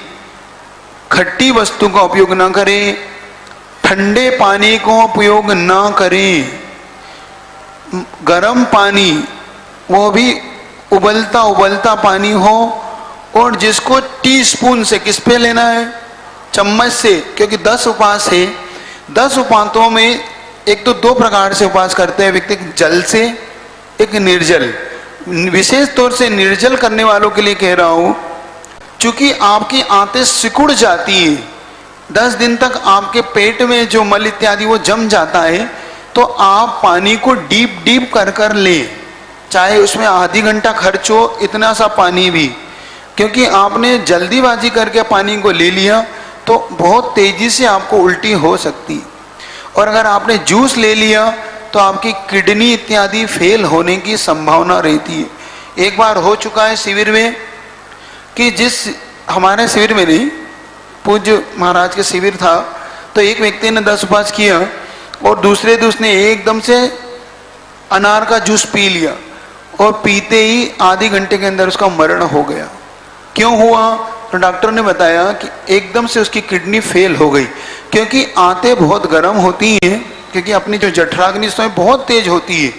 खट्टी वस्तु का उपयोग ना करें, ठंडे पानी का उपयोग ना करें, गर्म पानी वो भी उबलता उबलता पानी हो, और जिसको टीस्पून से किस पे लेना है, चम्मच से, क्योंकि 10 उपवास है। 10 उपवासों में एक तो 2 प्रकार से उपवास करते हैं व्यक्ति, जल से, एक निर्जल। विशेष तौर से निर्जल करने वालों के लिए कह रहा हूं, क्योंकि आपकी आंतें सिकुड़ जाती है, 10 दिन तक आपके पेट में जो मल इत्यादि वो जम जाता है, तो आप पानी को डीप डीप कर कर लें, चाहे उसमें आधी घंटा खर्च हो, इतना सा पानी भी, क्योंकि आपने जल्दीबाजी करके पानी को ले लिया तो बहुत तेजी से आपको उल्टी हो सकती है। और अगर आपने जूस ले लिया तो आपकी किडनी इत्यादि फेल होने की संभावना रहती है। एक बार हो चुका है शिविर में कि जिस हमारे शिविर में नहीं, पूज्य महाराज के शिविर था, तो एक व्यक्ति ने 10 उपवास किया और दूसरे दिन उसने एकदम से अनार का जूस पी लिया और पीते ही आधे घंटे के अंदर उसका मरण हो गया। क्यों हुआ? तो डॉक्टर ने बताया कि एकदम से उसकी किडनी फेल हो गई, क्योंकि आंतें बहुत गर्म होती हैं, क्योंकि अपनी जो जठराग्नि स्वयं बहुत तेज होती है,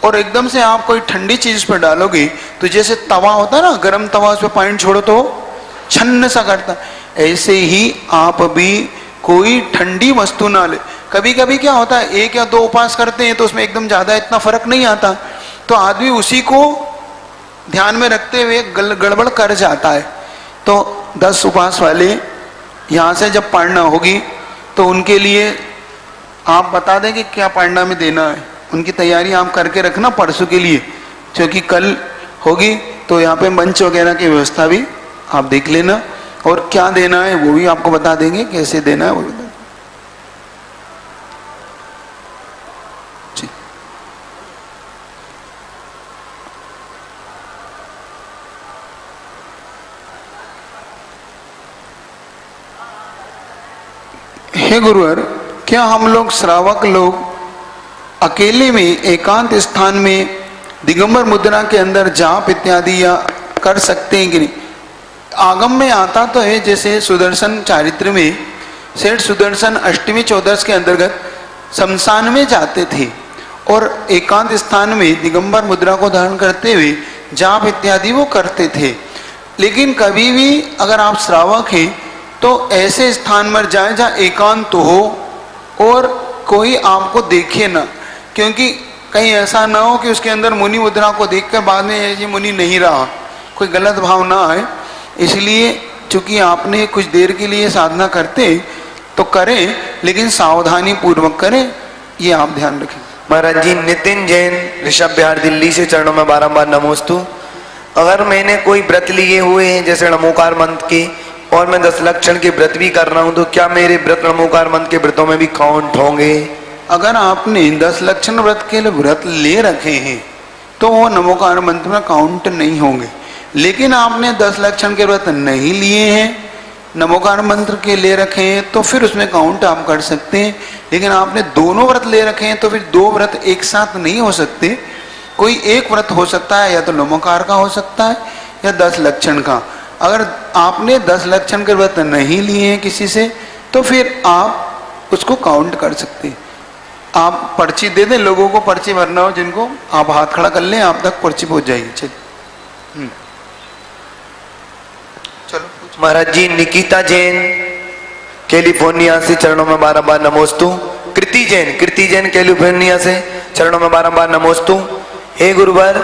और एकदम से आप कोई ठंडी चीज पर डालोगे तो जैसे तवा होता है ना, गर्म तवा, उस पर पानी छोड़ो तो छन्न सा करता, ऐसे ही आप भी कोई ठंडी वस्तु ना ले। कभी कभी क्या होता है, 1 या 2 उपवास करते हैं तो उसमें एकदम ज्यादा इतना फर्क नहीं आता, तो आदमी उसी को ध्यान में रखते हुए गड़बड़ कर जाता है। तो 10 उपवास वाले यहाँ से जब पारणा होगी तो उनके लिए आप बता दें कि क्या पारणा में देना है, उनकी तैयारी आप करके रखना परसों के लिए, क्योंकि कल होगी तो यहाँ पे मंच वगैरह की व्यवस्था भी आप देख लेना, और क्या देना है वो भी आपको बता देंगे, कैसे देना है वो बता। हे गुरुवर, क्या हम लोग श्रावक लोग अकेले में एकांत स्थान में दिगंबर मुद्रा के अंदर जाप इत्यादि या कर सकते हैं कि नहीं? आगम में आता तो है, जैसे सुदर्शन चारित्र में सेठ सुदर्शन अष्टमी चौदस के अंतर्गत शमशान में जाते थे और एकांत स्थान में दिगंबर मुद्रा को धारण करते हुए जाप इत्यादि वो करते थे। लेकिन कभी भी अगर आप श्रावक हैं तो ऐसे स्थान पर जाएं जहाँ एकांत हो और कोई आपको देखे ना, क्योंकि कहीं ऐसा ना हो कि उसके अंदर मुनि मुद्रा को देखकर बाद में ये मुनि नहीं रहा, कोई गलत भाव ना आए। इसलिए चूंकि आपने कुछ देर के लिए साधना करते तो करें, लेकिन सावधानी पूर्वक करें, ये आप ध्यान रखें। महाराज जी, नितिन जैन ऋषभ बिहार दिल्ली से चरणों में बारंबार नमोस्तु। अगर मैंने कोई व्रत लिए हुए हैं जैसे नमोकार मंत्र के, और मैं 10 लक्षण के व्रत भी कर रहा हूं, तो क्या मेरे व्रत नमोकार मंत्र के व्रतों में भी काउंट होंगे? अगर आपने 10 लक्षण व्रत के लिए व्रत ले रखे हैं तो वो नमोकार मंत्र में काउंट नहीं होंगे। लेकिन आपने 10 लक्षण के व्रत नहीं लिए हैं, नमोकार मंत्र के ले रखे हैं, तो फिर उसमें काउंट आप कर सकते हैं। लेकिन आपने दोनों व्रत ले रखे हैं तो फिर 2 व्रत एक साथ नहीं हो सकते। कोई एक व्रत हो सकता है, या तो नमोकार का हो सकता है या 10 लक्षण का। अगर आपने 10 लक्षण के व्रत नहीं लिए हैं किसी से, तो फिर आप उसको काउंट कर सकते हैं। आप पर्ची दे दें, लोगों को पर्ची भरना हो जिनको, आप हाथ खड़ा कर लें, आप तक पर्ची पहुंच जाएगी। चलो महाराज जी, निकिता जैन कैलिफोर्निया से चरणों में बारंबार नमोस्तु। कृति जैन कैलिफोर्निया से चरणों में बारंबार नमोस्तु। हे गुरुवर,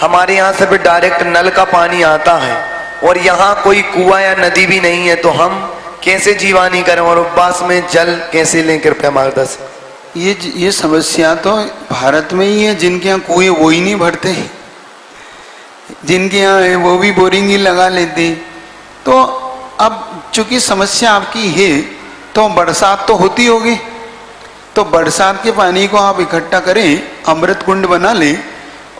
हमारे यहाँ से भी डायरेक्ट नल का पानी आता है और यहाँ कोई कुआं या नदी भी नहीं है, तो हम कैसे जीवानी करें और उपवास में जल कैसे लें? कृपया मार्गदर्शन। ये समस्या तो भारत में ही है। जिनके यहाँ कुएं वो ही नहीं भरते, जिनके यहाँ है वो भी बोरिंग ही लगा लेते। तो अब चूंकि समस्या आपकी है तो बरसात तो होती होगी, तो बरसात के पानी को आप इकट्ठा करें, अमृत कुंड बना लें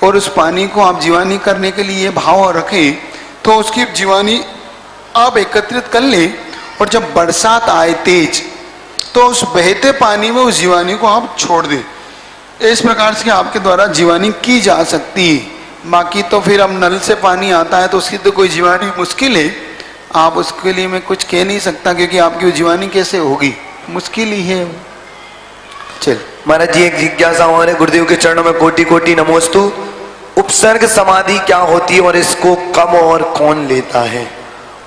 और उस पानी को आप जीवानी करने के लिए भाव रखें, तो उसकी जीवानी आप एकत्रित कर लें। और जब बरसात आए तेज, तो उस बहते पानी में उस जीवानी को आप छोड़ दें। इस प्रकार से आपके द्वारा जीवानी की जा सकती है। बाकी तो फिर अब नल से पानी आता है तो उसकी तो कोई जीवानी मुश्किल है, आप उसके लिए मैं कुछ कह नहीं सकता, क्योंकि आपकी जीवानी कैसे होगी, मुश्किल ही है। चल महाराज जी, एक जिज्ञासा और है। गुरुदेव के चरणों में कोटि कोटि नमोस्तु। उपसर्ग समाधि क्या होती है और इसको कब और कौन लेता है?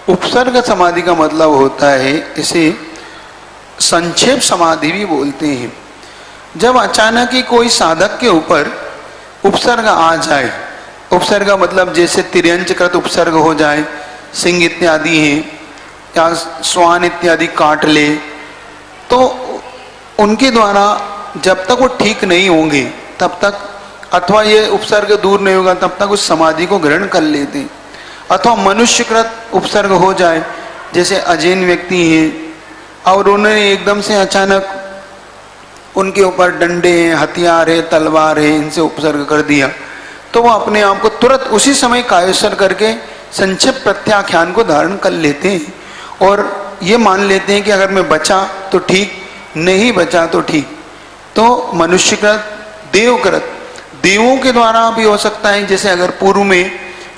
उपसर्ग समाधि का मतलब होता है, इसे संक्षेप समाधि भी बोलते हैं। जब अचानक ही कोई साधक के ऊपर उपसर्ग आ जाए, उपसर्ग मतलब जैसे तिर्यंचकृत उपसर्ग हो जाए, सिंह इत्यादि हैं या स्वान इत्यादि काट ले, तो उनके द्वारा जब तक वो ठीक नहीं होंगे तब तक, अथवा ये उपसर्ग दूर नहीं होगा तब तक उस समाधि को ग्रहण कर लेते। अथवा मनुष्यकृत उपसर्ग हो जाए, जैसे अजैन व्यक्ति हैं और उन्होंने एकदम से अचानक उनके ऊपर डंडे हैं, हथियार है, तलवार है, इनसे उपसर्ग कर दिया, तो वो अपने आप को तुरंत उसी समय कायस्वर करके संक्षिप्त प्रत्याख्यान को धारण कर लेते हैं और ये मान लेते हैं कि अगर मैं बचा तो ठीक, नहीं बचा तो ठीक। तो मनुष्यकृत, देवकृत, देवों के द्वारा भी हो सकता है। जैसे अगर पूर्व में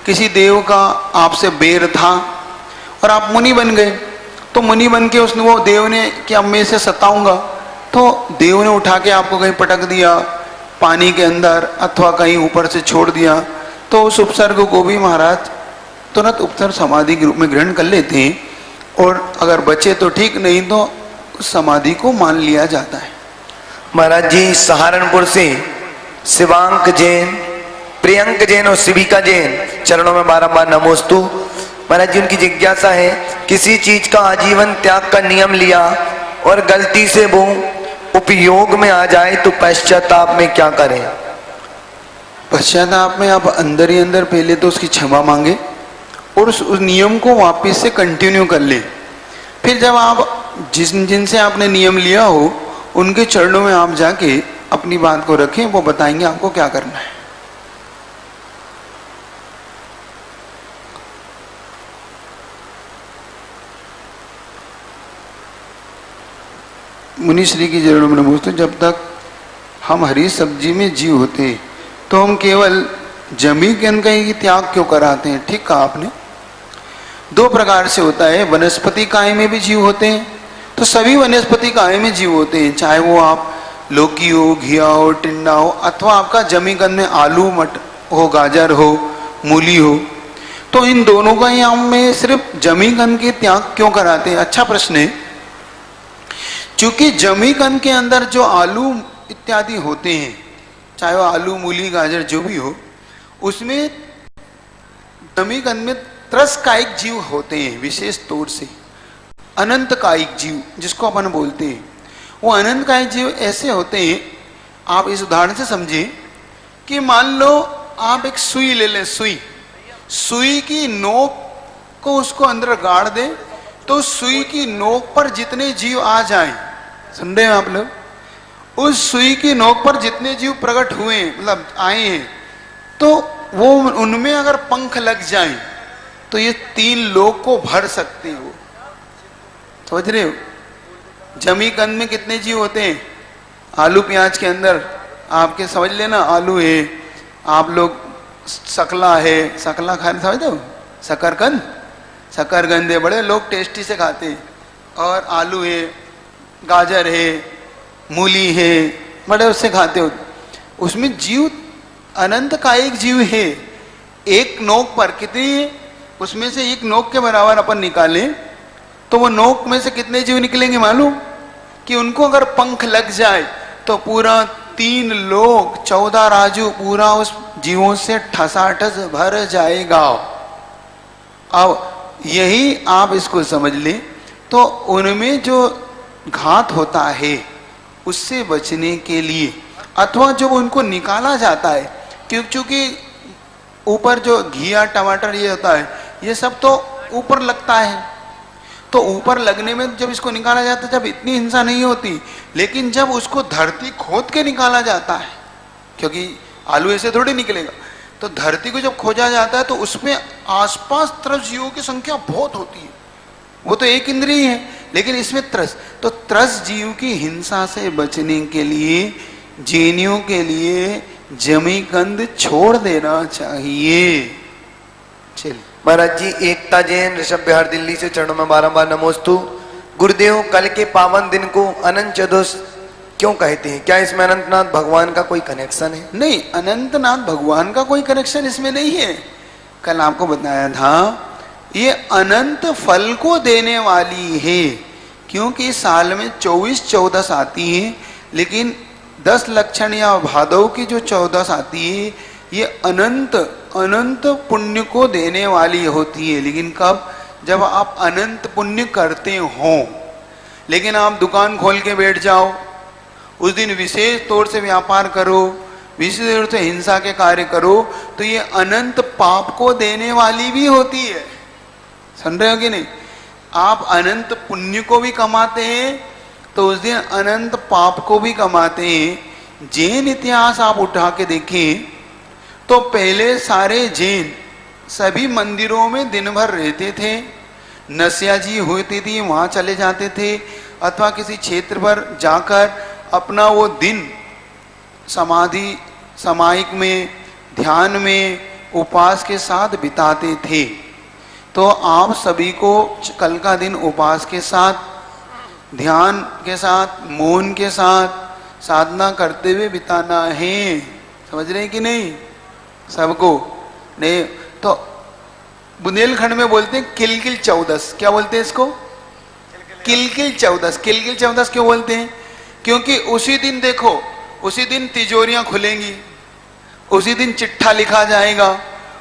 किसी देव का आपसे बैर था और आप मुनि बन गए, तो मुनि बन के उसने, वो देव ने कि अब मैं इसे सताऊंगा, तो देव ने उठा के आपको कहीं पटक दिया पानी के अंदर अथवा कहीं ऊपर से छोड़ दिया, तो उस उपसर्ग को भी महाराज तुरंत उपसर्ग समाधि के रूप में ग्रहण कर लेते हैं और अगर बचे तो ठीक, नहीं तो उस समाधि को मान लिया जाता है। महाराज जी सहारनपुर से शिवांक जैन, प्रियंक जैन और शिविका जैन चरणों में बारंबार नमोस्तु। महाराज जी उनकी जिज्ञासा है, किसी चीज का आजीवन त्याग का नियम लिया और गलती से वो उपयोग में आ जाए तो पश्चाताप में क्या करें? पश्चाताप में आप अंदर ही अंदर पहले तो उसकी क्षमा मांगे और उस नियम को वापस से कंटिन्यू कर ले। फिर जब आप जिनसे आपने नियम लिया हो उनके चरणों में आप जाके अपनी बात को रखें, वो बताएंगे आपको क्या करना है। मुनि श्री की चरणों में नमोस्तु। जब तक हम हरी सब्जी में जीव होते तो हम केवल जमी के अन्न का ही त्याग क्यों कराते हैं? ठीक कहा आपने। दो प्रकार से होता है, वनस्पति काय में भी जीव होते हैं, तो सभी वनस्पति काय में जीव होते हैं, चाहे वो आप लौकी हो, घिया हो, टिंडा हो, अथवा आपका जमी के अन्न में आलू मटर हो, गाजर हो, मूली हो। तो इन दोनों का ही हम में सिर्फ जमी के अन्न के त्याग क्यों कराते हैं? अच्छा प्रश्न है। क्योंकि जमी के अन्न के अंदर जो आलू इत्यादि होते हैं, चाहे वो आलू, मूली, गाजर जो भी हो, उसमें जमी के अन्न में त्रस कायिक जीव होते हैं, विशेष तौर से अनंत कायिक जीव जिसको अपन बोलते हैं। वो अनंत कायिक जीव ऐसे होते हैं, आप इस उदाहरण से समझें कि मान लो आप एक सुई ले लें, सुई की नोक को उसको अंदर गाड़ दें तो सुई की नोक पर जितने जीव आ जाएं, सुन रहे हैं आप लोग, उस सुई की नोक पर जितने जीव प्रकट हुए मतलब आए हैं, तो वो उनमें अगर पंख लग जाएं तो ये 3 लोक को भर सकते हैं। वो समझ रहे हो? जमी कंद में कितने जीव होते हैं? आलू प्याज के अंदर आपके समझ लेना, आलू है, आप लोग सकला है, सकला खाने समझते हो, शकरकंद, शकरकंद है, बड़े लोग टेस्टी से खाते हैं, और आलू है, गाजर है, मूली है, बड़े उससे खाते हो। उसमें जीव अनंत कायिक जीव है। एक नोक पर कितनी, उसमें से एक नोक के बराबर अपन निकालें तो वो नोक में से कितने जीव निकलेंगे मालूम? कि उनको अगर पंख लग जाए तो पूरा 3 लोक 14 राजू पूरा उस जीवों से ठसाठस भर जाएगा। अब यही आप इसको समझ लें, तो उनमें जो घात होता है उससे बचने के लिए, अथवा जब उनको निकाला जाता है, क्योंकि ऊपर जो घिया टमाटर ये होता है, ये सब तो ऊपर लगता है, तो ऊपर लगने में जब इसको निकाला जाता है जब इतनी हिंसा नहीं होती, लेकिन जब उसको धरती खोद के निकाला जाता है, क्योंकि आलू ऐसे थोड़ी निकलेगा, तो धरती को जब खोजा जाता है तो उसमें आसपास त्रस जीवों की संख्या बहुत होती है। वो तो एक इंद्रिय है, लेकिन इसमें त्रस, तो त्रस जीव की हिंसा से बचने के लिए जैनियों के लिए जमी कंद छोड़ देना चाहिए। चल महाराज जी एकता जैन ऋषभ बिहार दिल्ली से चरणों में बारंबार नमोस्तु। गुरुदेव कल के पावन दिन को अनंत चतुर्दशी क्यों कहते हैं? क्या इसमें अनंतनाथ भगवान का कोई कनेक्शन है? नहीं, अनंतनाथ भगवान का कोई कनेक्शन इसमें नहीं है। कल आपको बताया था ये अनंत फल को देने वाली है, क्योंकि साल में 24 चौदस आती है, लेकिन 10 लक्षण या भादव की जो 14 आती है ये अनंत अनंत पुण्य को देने वाली होती है। लेकिन कब? जब आप अनंत पुण्य करते हो। लेकिन आप दुकान खोल के बैठ जाओ, उस दिन विशेष तौर से व्यापार करो, विशेष तौर से हिंसा के कार्य करो, तो ये अनंत पाप को देने वाली भी होती है। सुन रहे हो कि नहीं? आप अनंत पुण्य को भी कमाते हैं तो उस दिन अनंत पाप को भी कमाते हैं। जैन इतिहास आप उठा के देखें तो पहले सारे जैन सभी मंदिरों में दिन भर रहते थे। नस्या जी होती थी, वहाँ चले जाते थे, अथवा किसी क्षेत्र पर जाकर अपना वो दिन समाधि समायिक में, ध्यान में, उपवास के साथ बिताते थे। तो आप सभी को कल का दिन उपवास के साथ, ध्यान के साथ, मौन के साथ साधना करते हुए बिताना है। समझ रहे हैं कि नहीं? सबको नहीं तो बुंदेलखंड में बोलते हैं किलकिल चौदस। क्या बोलते हैं इसको? किलकिल चौदस। किलकिल चौदस क्यों बोलते हैं? क्योंकि उसी दिन देखो, उसी दिन तिजोरियां खुलेंगी, उसी दिन चिट्ठा लिखा जाएगा,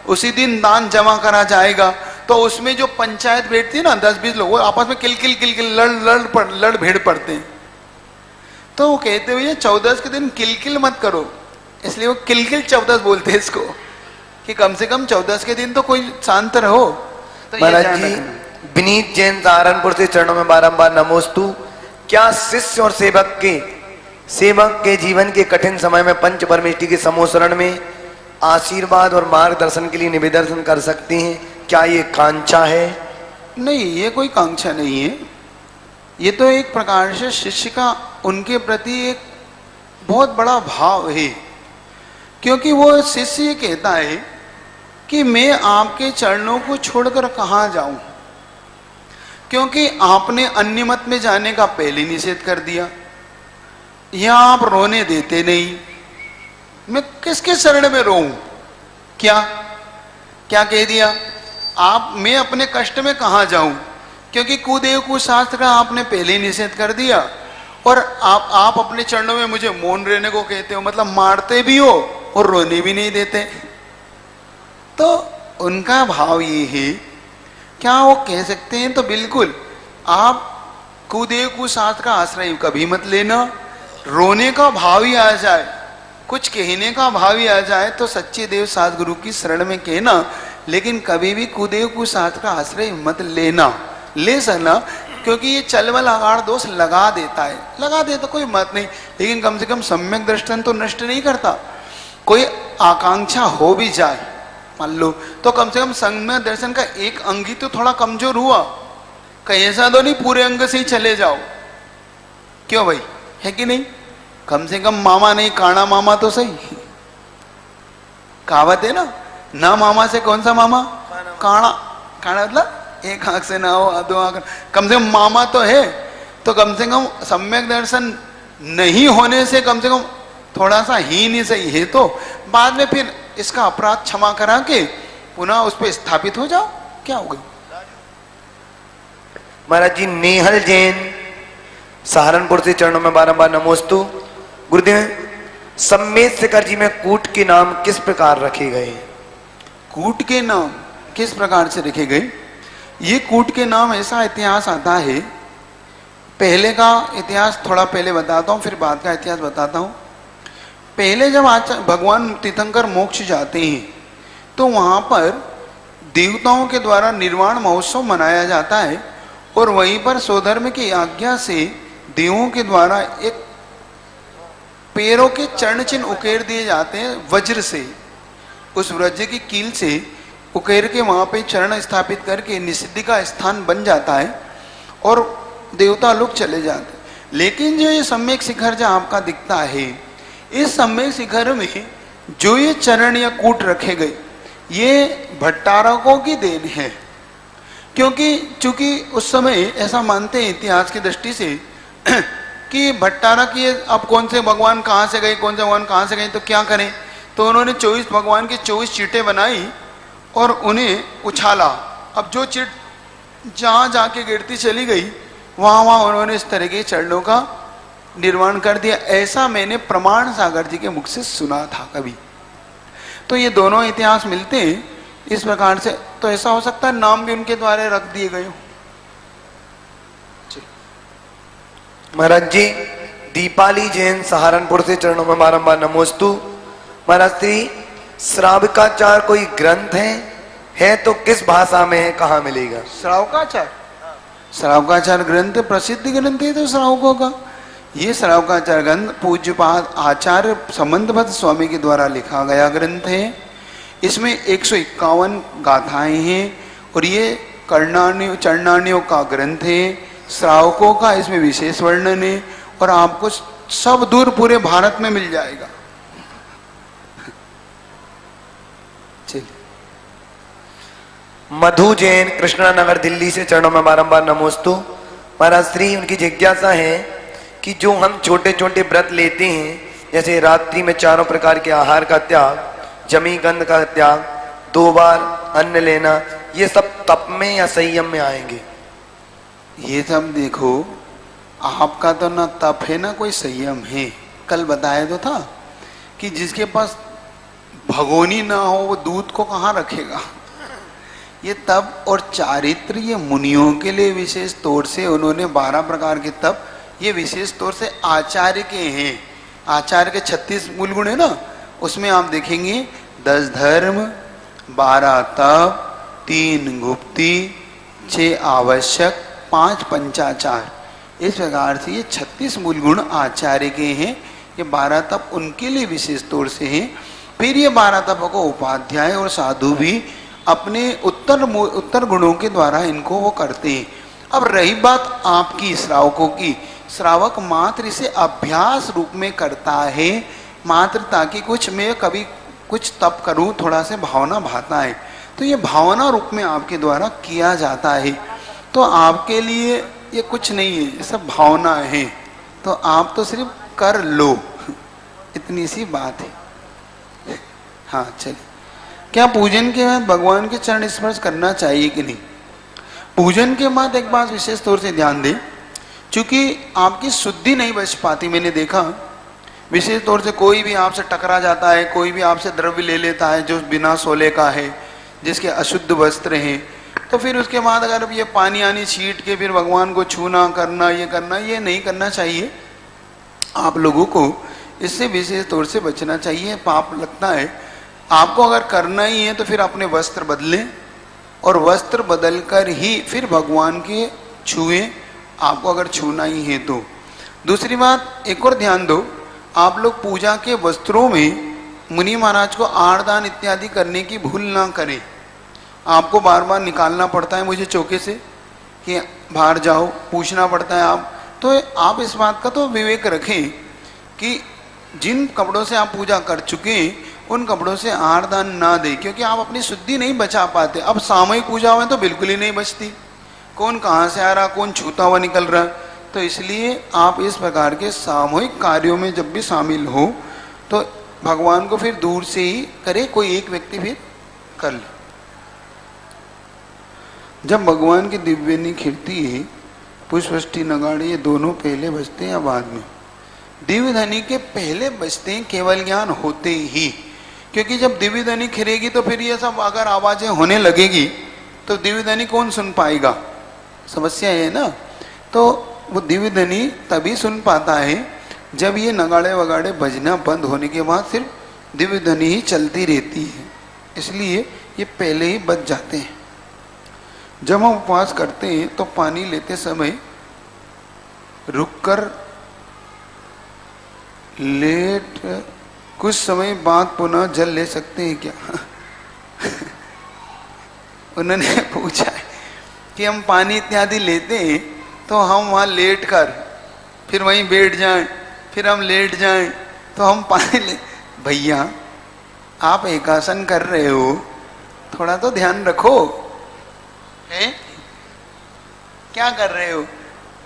उसी दिन दान जमा करा जाएगा। तो उसमें जो पंचायत बैठती है ना 10-20 लोग, वो आपस में किलकिल किलकिल लड़ भेड़ पड़ते हैं। तो वो कहते हुए 14 के दिन किलकिल मत करो, इसलिए वो किलकिल 14 बोलते हैं इसको, कि कम से कम 14 के दिन तो कोई शांत रहो। तो ये महाराज ध्यान जी, रखना। विनीत जैन सहारनपुर से चरणों में बारंबार नमोस्तु। क्या शिष्य और सेवक के जीवन के कठिन समय में पंच परमेष्टि के समोसरण में आशीर्वाद और मार्गदर्शन के लिए निवेदन कर सकते हैं? क्या ये कांक्षा है? नहीं, ये कोई कांक्षा नहीं है। ये तो एक प्रकार से शिष्य का उनके प्रति एक बहुत बड़ा भाव है, क्योंकि वो शिष्य ये कहता है कि मैं आपके चरणों को छोड़कर कहाँ जाऊं, क्योंकि आपने अन्य मत में जाने का पहले निषेध कर दिया, यहां आप रोने देते नहीं, मैं किसके शरण में रोऊं? क्या क्या कह दिया आप? मैं अपने कष्ट में कहाँ जाऊं, क्योंकि कुदेव कुशास्त्र का आपने पहले ही निषेध कर दिया, और आप अपने चरणों में मुझे मौन रहने को कहते हो, मतलब मारते भी हो और रोने भी नहीं देते। तो उनका भाव ये है, क्या वो कह सकते हैं? तो बिल्कुल, आप कुदेव कुशास्त्र का आश्रय कभी मत लेना। रोने का भाव ही आ जाए, कुछ कहने का भाव ही आ जाए तो सच्चे देव साध गुरु की शरण में कहना, लेकिन कभी भी कुदेव कुशास्त्र का आश्रय मत लेना। ले सकना, क्योंकि ये चलवल आगाड़ दोष लगा देता है, लगा दे तो कोई मत नहीं, लेकिन कम से कम सम्यक दर्शन तो नष्ट नहीं करता। कोई आकांक्षा हो भी जाए मान लो, तो कम से कम सम्यक दर्शन का एक अंग ही तो थोड़ा कमजोर हुआ, कहीं ऐसा तो नहीं पूरे अंग से ही चले जाओ। क्यों भाई, है कि नहीं? कम से कम मामा नहीं, काना मामा तो सही। कहावत है ना मामा से कौन सा मामा? काना। काना मतलब एक आंख से ना हो, दो आंख, कम से कम मामा तो है। तो कम से कम सम्यक दर्शन नहीं होने से कम से कम थोड़ा सा ही नहीं सही है, तो बाद में फिर इसका अपराध क्षमा करा के पुनः उस पर स्थापित हो जाओ, क्या हो गई? महाराज जी, नेहल जैन सहारनपुर से चरणों में बारंबार नमोस्तु। गुरुदेव, सम्मेद शिखर जी में कूट के नाम किस प्रकार रखे गए? कूट के नाम किस प्रकार से रखे गए? ये कूट के नाम, ऐसा इतिहास आता है, पहले का इतिहास थोड़ा पहले बताता हूँ, फिर बाद का इतिहास बताता हूँ। पहले जब भगवान तीर्थंकर मोक्ष जाते हैं तो वहाँ पर देवताओं के द्वारा निर्वाण महोत्सव मनाया जाता है, और वहीं पर स्वधर्म की आज्ञा से देवों के द्वारा एक पैरों के चरण चिन्ह उकेर दिए जाते हैं वज्र से, उस वज्र की कील से उकेर के वहाँ पे चरण स्थापित करके निषिद्धि का स्थान बन जाता है और देवता लोग चले जाते हैं। लेकिन जो ये सम्यक शिखर जो आपका दिखता है, इस सम्यक शिखर में जो ये चरण या कूट रखे गए, ये भट्टारकों की देन है, क्योंकि चूंकि उस समय ऐसा मानते हैं इतिहास की दृष्टि से कि भट्टारक ये अब कौन से भगवान कहाँ से गए, कौन से भगवान कहाँ से गए, तो क्या करें? तो उन्होंने 24 भगवान की 24 चीटें बनाई और उन्हें उछाला। अब जो चीट जहाँ जाके गिरती चली गई, वहाँ वहाँ उन्होंने इस तरह के चरणों का निर्माण कर दिया। ऐसा मैंने प्रमाण सागर जी के मुख से सुना था कभी। तो ये दोनों इतिहास मिलते हैं इस प्रकार से। तो ऐसा हो सकता है नाम भी उनके द्वारा रख दिए गए हो। महाराज जी, दीपाली जैन सहारनपुर से चरणों में बारंबार नमोस्तु। महाराज जी, श्रावकाचार कोई ग्रंथ है तो किस भाषा में है, कहाँ मिलेगा? श्रावकाचार, श्रावकाचार ग्रंथ प्रसिद्ध ग्रंथ है तो श्रावकों का। ये श्रावकाचार ग्रंथ पूज्यपाद आचार्य संबंधभद्र स्वामी के द्वारा लिखा गया ग्रंथ है। इसमें 151 गाथाएं हैं और ये चरणानियों का ग्रंथ है। श्रावकों का इसमें विशेष वर्णन है और आपको सब दूर पूरे भारत में मिल जाएगा। मधु जैन कृष्णा नगर दिल्ली से चरणों में बारंबार नमोस्तु। महाराज श्री, उनकी जिज्ञासा है कि जो हम छोटे छोटे व्रत लेते हैं, जैसे रात्रि में 4 प्रकार के आहार का त्याग, जमी गंध का त्याग, 2 बार अन्न लेना, ये सब तप में या संयम में आएंगे? ये सब देखो, आपका तो ना तप है ना कोई संयम है। कल बताया तो था कि जिसके पास भगोनी ना हो वो दूध को कहाँ रखेगा। ये तप और चारित्र ये मुनियों के लिए विशेष तौर से उन्होंने 12 प्रकार के तप ये विशेष तौर से आचार्य के हैं। आचार्य के 36 मूल गुण है ना, उसमें आप देखेंगे 10 धर्म, 12 तप, 3 गुप्ती, 6 आवश्यक, 5 पंचाचार। इस प्रकार से ये 36 मूल गुण आचार्य के हैं। ये 12 तप उनके लिए विशेष तौर से हैं। फिर ये 12 तपों को उपाध्याय और साधु भी अपने उत्तर गुणों के द्वारा इनको वो करते हैं। अब रही बात आपकी श्रावकों की, श्रावक मात्र इसे अभ्यास रूप में करता है, मात्र ताकि कुछ मैं कभी कुछ तप करूं, थोड़ा से भावना भाता है, तो ये भावना रूप में आपके द्वारा किया जाता है। तो आपके लिए ये कुछ नहीं है, ये सब भावना है, तो आप तो सिर्फ कर लो, इतनी सी बात है। हाँ चलिए, क्या पूजन के बाद भगवान के चरण स्पर्श करना चाहिए कि नहीं? पूजन के बाद एक बात विशेष तौर से ध्यान दें, क्योंकि आपकी शुद्धि नहीं बच पाती। मैंने देखा विशेष तौर से कोई भी आपसे टकरा जाता है, कोई भी आपसे द्रव्य ले लेता है जो बिना सोले का है, जिसके अशुद्ध वस्त्र हैं, तो फिर उसके बाद अगर ये पानी आनी छीट के फिर भगवान को छूना करना, ये नहीं करना चाहिए। आप लोगों को इससे विशेष तौर से बचना चाहिए, पाप लगता है। आपको अगर करना ही है तो फिर अपने वस्त्र बदलें और वस्त्र बदलकर ही फिर भगवान के छुएं, आपको अगर छूना ही है तो। दूसरी बात एक और ध्यान दो, आप लोग पूजा के वस्त्रों में मुनि महाराज को आरदान इत्यादि करने की भूल ना करें। आपको बार बार निकालना पड़ता है मुझे चौके से कि बाहर जाओ, पूछना पड़ता है आप, तो आप इस बात का तो विवेक रखें कि जिन कपड़ों से आप पूजा कर चुके हैं उन कपड़ों से आरदान ना दें, क्योंकि आप अपनी शुद्धि नहीं बचा पाते। अब सामूहिक पूजा में तो बिल्कुल ही नहीं बचती, कौन कहाँ से आ रहा, कौन छूता हुआ निकल रहा। तो इसलिए आप इस प्रकार के सामूहिक कार्यों में जब भी शामिल हो तो भगवान को फिर दूर से ही करे, कोई एक व्यक्ति फिर कर ले। जब भगवान की दिव्यनी खिलती है, पुष्पष्टि नगाड़े ये दोनों पहले बजते हैं या बाद में? दिव्य ध्वनि के पहले बजते हैं, केवल ज्ञान होते ही, क्योंकि जब दिव्य ध्वनि खिलेगी तो फिर ये सब अगर आवाजें होने लगेगी तो दिव्य ध्वनि कौन सुन पाएगा, समस्या है ना। तो वो दिव्य ध्वनि तभी सुन पाता है जब ये नगाड़े वगाड़े बजना बंद होने के बाद सिर्फ दिव्य ध्वनि ही चलती रहती है, इसलिए ये पहले ही बज जाते हैं। जब हम उपवास करते हैं तो पानी लेते समय रुककर लेट कुछ समय बाद पुनः जल ले सकते हैं क्या? उन्होंने पूछा है कि हम पानी इत्यादि लेते हैं तो हम वहाँ लेट कर फिर वहीं बैठ जाएं, फिर हम लेट जाएं तो हम पानी ले। भैया आप एकासन कर रहे हो, थोड़ा तो ध्यान रखो, है क्या कर रहे हो,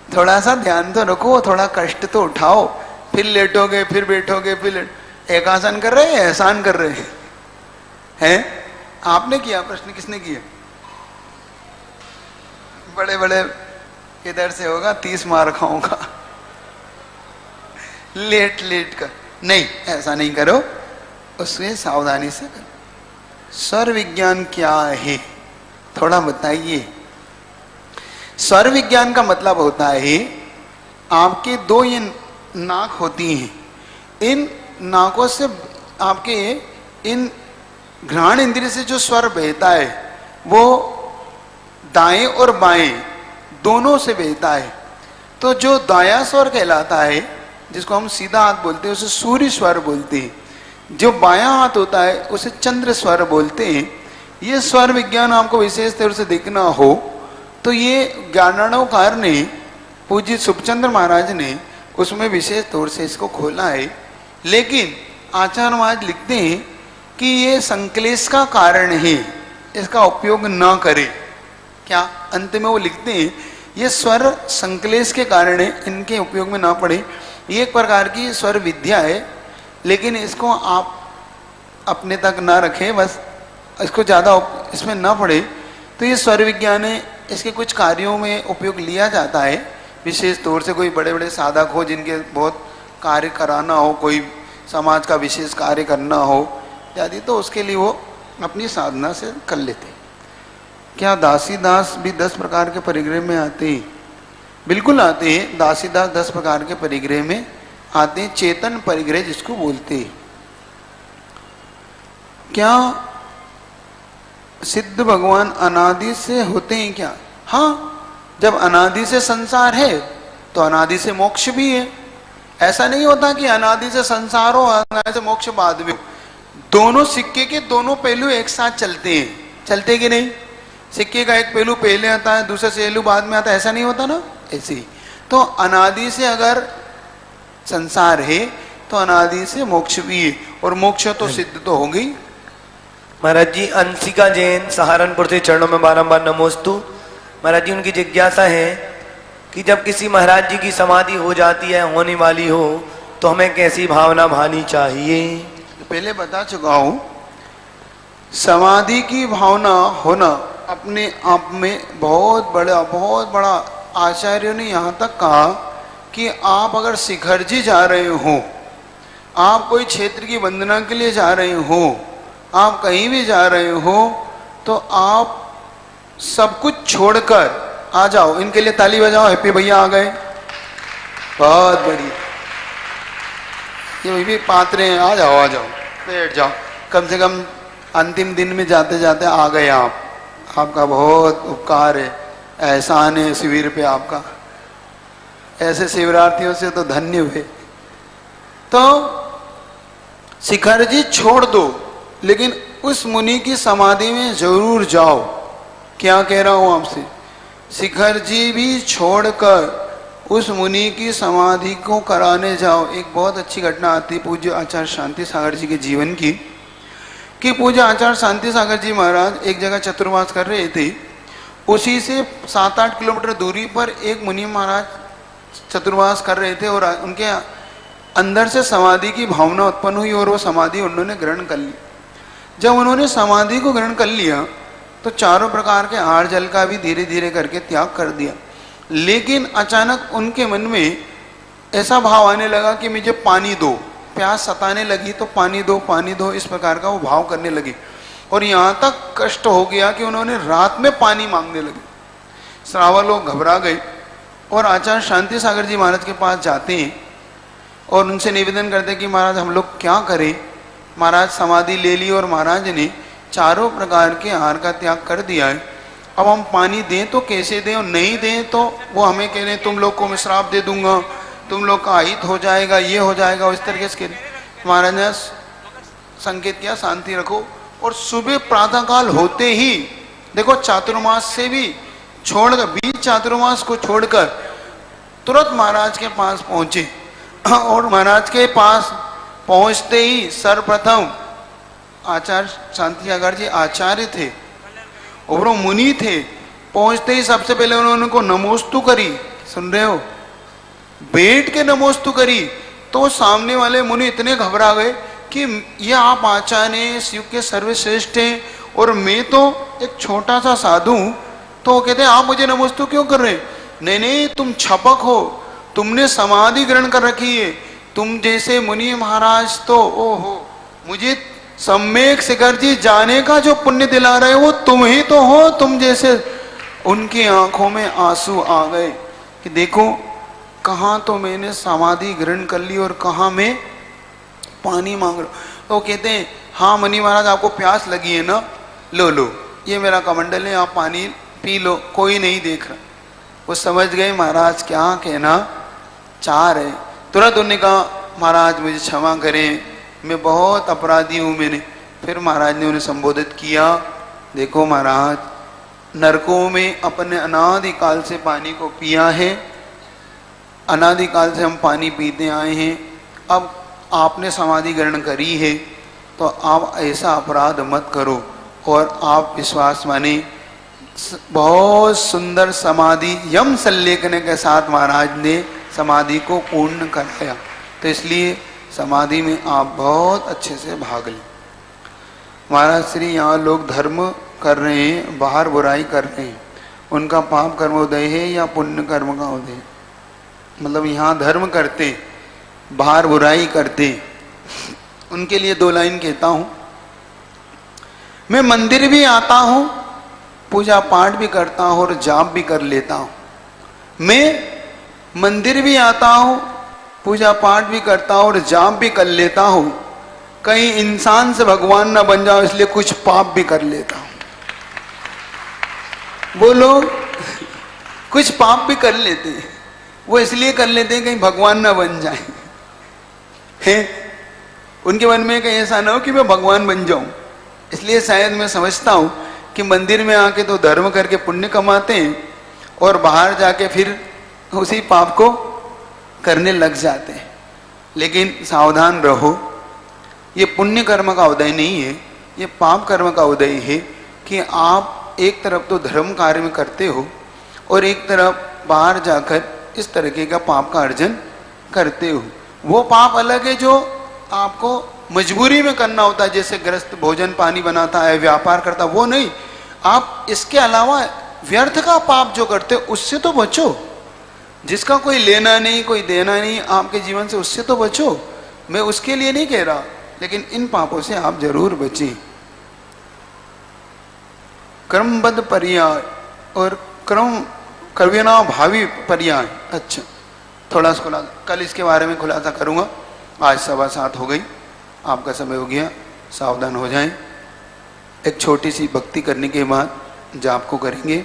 थोड़ा सा ध्यान तो रखो, थोड़ा कष्ट तो उठाओ, फिर लेटोगे फिर बैठोगे फिर एकासन कर रहे हैं, एहसान कर रहे हैं? आपने किया? प्रश्न किसने किया? बड़े बड़े इधर से होगा 30 मार खाऊंगा, लेट लेट कर नहीं, ऐसा नहीं करो, उससे सावधानी से करो। स्वर विज्ञान क्या है थोड़ा बताइए। स्वर विज्ञान का मतलब होता है आपके 2 ये नाक होती हैं, इन नाकों से आपके इन घ्राण इंद्रिय से जो स्वर बहता है वो दाएं और बाएं दोनों से बहता है। तो जो दाया स्वर कहलाता है, जिसको हम सीधा हाथ बोलते हैं, उसे सूर्य स्वर बोलते हैं। जो बायां हाथ होता है उसे चंद्र स्वर बोलते हैं। ये स्वर विज्ञान आपको विशेष तौर से देखना हो तो ये ज्ञानार्णवकार ने, पूज्य सुखचंद्र महाराज ने उसमें विशेष तौर से इसको खोला है। लेकिन आचार्य महाराज लिखते हैं कि ये संक्लेश का कारण है, इसका उपयोग न करें। क्या अंत में वो लिखते हैं ये स्वर संक्लेश के कारण है, इनके उपयोग में ना पड़े। ये एक प्रकार की स्वर विद्या है, लेकिन इसको आप अपने तक ना रखें, बस इसको ज़्यादा इसमें ना पड़े। तो ये स्वर विज्ञान है, इसके कुछ कार्यों में उपयोग लिया जाता है। विशेष तौर से कोई बड़े बड़े साधक हो जिनके बहुत कार्य कराना हो, कोई समाज का विशेष कार्य करना हो इत्यादि, तो उसके लिए वो अपनी साधना से कर लेते। क्या दासीदास भी 10 प्रकार के परिग्रह में आते हैं? बिल्कुल आते हैं। दासीदास 10 प्रकार के परिग्रह में आते हैं, चेतन परिग्रह जिसको बोलते हैं। क्या सिद्ध भगवान अनादि से होते हैं क्या? हाँ, जब अनादि से संसार है तो अनादि से मोक्ष भी है। ऐसा नहीं होता कि अनादि से संसार हो, अनादि से मोक्ष बाद में। दोनों सिक्के के दोनों पहलू एक साथ चलते हैं, चलते कि नहीं? सिक्के का एक पहलू पहले आता है, दूसरा पहलू बाद में आता है, ऐसा नहीं होता ना? ऐसे ही तो अनादि से अगर संसार है तो अनादि से मोक्ष भी है, और मोक्ष तो सिद्ध तो हो गई। महाराज जी, अंशिका जैन सहारनपुर से चरणों में बारंबार नमोस्तु। महाराज जी, उनकी जिज्ञासा है कि जब किसी महाराज जी की समाधि हो जाती है, होने वाली हो, तो हमें कैसी भावना भानी चाहिए? पहले बता चुका हूं, समाधि की भावना होना अपने आप में बहुत बड़ा। आचार्यों ने यहाँ तक कहा कि आप अगर शिखर जी जा रहे हो, आप कोई क्षेत्र की वंदना के लिए जा रहे हो, आप कहीं भी जा रहे हो, तो आप सब कुछ छोड़कर आ जाओ। इनके लिए ताली बजाओ। हैप्पी भैया आ गए, बहुत बढ़िया। ये भी पात्रे हैं, आ जाओ आ जाओ, बैठ जाओ। कम से कम अंतिम दिन में जाते जाते आ गए आप। आपका बहुत उपकार है, एहसान है शिविर पे आपका। ऐसे शिविरार्थियों से तो धन्य हुए। तो शिखर जी छोड़ दो, लेकिन उस मुनि की समाधि में जरूर जाओ। क्या कह रहा हूं आपसे? शिखर जी भी छोड़कर उस मुनि की समाधि को कराने जाओ। एक बहुत अच्छी घटना आती पूज्य आचार्य शांति सागर जी के जीवन की, कि पूज्य आचार्य शांति सागर जी महाराज एक जगह चतुर्मास कर रहे थे। उसी से 7-8 किलोमीटर दूरी पर एक मुनि महाराज चतुर्मास कर रहे थे, और उनके अंदर से समाधि की भावना उत्पन्न हुई, और वो समाधि उन्होंने ग्रहण कर ली। जब उन्होंने समाधि को ग्रहण कर लिया तो चारों प्रकार के आहार जल का भी धीरे धीरे करके त्याग कर दिया। लेकिन अचानक उनके मन में ऐसा भाव आने लगा कि मुझे पानी दो। प्यास सताने लगी तो पानी दो, इस प्रकार का वो भाव करने लगे। और यहाँ तक कष्ट हो गया कि उन्होंने रात में पानी मांगने लगे। श्रावक लोग घबरा गए और आचार्य शांति सागर जी महाराज के पास जाते हैं और उनसे निवेदन करते हैं कि महाराज हम लोग क्या करें। महाराज समाधि ले ली और महाराज ने चारों प्रकार के आहार का त्याग कर दिया है। अब हम पानी दें तो कैसे दें, और नहीं दें तो वो हमें कह रहे हैं तुम लोग को मैं श्राप दे दूंगा, तुम लोग का अहित हो जाएगा, ये हो जाएगा, इस तरीके से। महाराज ने संकेत किया शांति रखो। और सुबह प्रातःकाल होते ही देखो, चातुर्मास से भी छोड़कर, बीच चातुर्मास को छोड़कर तुरंत महाराज के पास पहुंचे। और महाराज के पास पहुंचते ही सर्वप्रथम आचार्य शांति सागर जी आचार्य थे और वो मुनि थे। पहुंचते ही सबसे पहले उन्होंने को नमोस्तु करी। सुन रहे हो? बैठ के नमोस्तु करी। तो सामने वाले मुनि इतने घबरा गए कि ये आप आचार्य शिव के सर्वश्रेष्ठ हैं और मैं तो एक छोटा सा साधु हूं। तो कहते हैं आप मुझे नमोस्तु क्यों कर रहे हैं? नहीं नहीं, तुम छपक हो, तुमने समाधि ग्रहण कर रखी है। तुम जैसे मुनि महाराज तो ओहो, मुझे सम्यक शिखर जी जाने का जो पुण्य दिला रहे हो वो तुम ही तो हो। तुम जैसे, उनकी आंखों में आंसू आ गए कि देखो कहाँ तो मैंने समाधि ग्रहण कर ली और कहाँ मैं पानी मांग रहा हूं। तो कहते हैं हाँ मुनि महाराज आपको प्यास लगी है ना, लो लो ये मेरा कमंडल है, आप पानी पी लो, कोई नहीं देख रहा। वो समझ गए महाराज क्या कहना चाह रहे। तुरंत उन्होंने कहा महाराज मुझे क्षमा करें, मैं बहुत अपराधी हूँ मैंने। फिर महाराज ने उन्हें संबोधित किया, देखो महाराज नरकों में अपने अनादिकाल से पानी को पिया है, अनादिकाल से हम पानी पीते आए हैं। अब आपने समाधि ग्रहण करी है तो आप ऐसा अपराध मत करो। और आप विश्वास माने, बहुत सुंदर समाधि यम संलेखन के साथ महाराज ने समाधि को पूर्ण कराया। तो इसलिए समाधि में आप बहुत अच्छे से भाग लें। महाराज श्री यहाँ लोग धर्म कर रहे हैं, बाहर बुराई कर रहे हैं, उनका पाप कर्म उदय है या पुण्य कर्म का उदय? मतलब यहाँ धर्म करते, बाहर बुराई करते, उनके लिए 2 लाइन कहता हूँ। मैं मंदिर भी आता हूँ, पूजा पाठ भी करता हूँ और जाप भी कर लेता हूँ। मैं मंदिर भी आता हूँ, पूजा पाठ भी करता हूँ और जाप भी कर लेता हूँ। कहीं इंसान से भगवान ना बन जाओ इसलिए कुछ पाप भी कर लेता हूँ। वो लोग कुछ पाप भी कर लेते हैं, वो इसलिए कर लेते हैं कहीं भगवान ना बन जाए। हैं? उनके मन में कहीं ऐसा ना हो कि मैं भगवान बन जाऊं। इसलिए शायद मैं समझता हूं कि मंदिर में आके तो धर्म करके पुण्य कमाते हैं और बाहर जाके फिर उसी पाप को करने लग जाते हैं। लेकिन सावधान रहो, ये पुण्य कर्म का उदय नहीं है, ये पाप कर्म का उदय है कि आप एक तरफ तो धर्म कार्य में करते हो और एक तरफ बाहर जाकर इस तरीके का पाप का अर्जन करते हो। वो पाप अलग है जो आपको मजबूरी में करना होता है, जैसे गृहस्थ भोजन पानी बनाता है, व्यापार करता है, वो नहीं। आप इसके अलावा व्यर्थ का पाप जो करते हो उससे तो बचो। जिसका कोई लेना नहीं, कोई देना नहीं आपके जीवन से, उससे तो बचो। मैं उसके लिए नहीं कह रहा, लेकिन इन पापों से आप जरूर बचें। क्रमबद्ध पर्याय और कर्मणा भावी पर्याय। अच्छा, थोड़ा सा खुलासा कल इसके बारे में खुलासा करूंगा। आज 7:15 हो गई, आपका समय हो गया, सावधान हो जाएं। एक छोटी सी भक्ति करने के बाद जाप को करेंगे।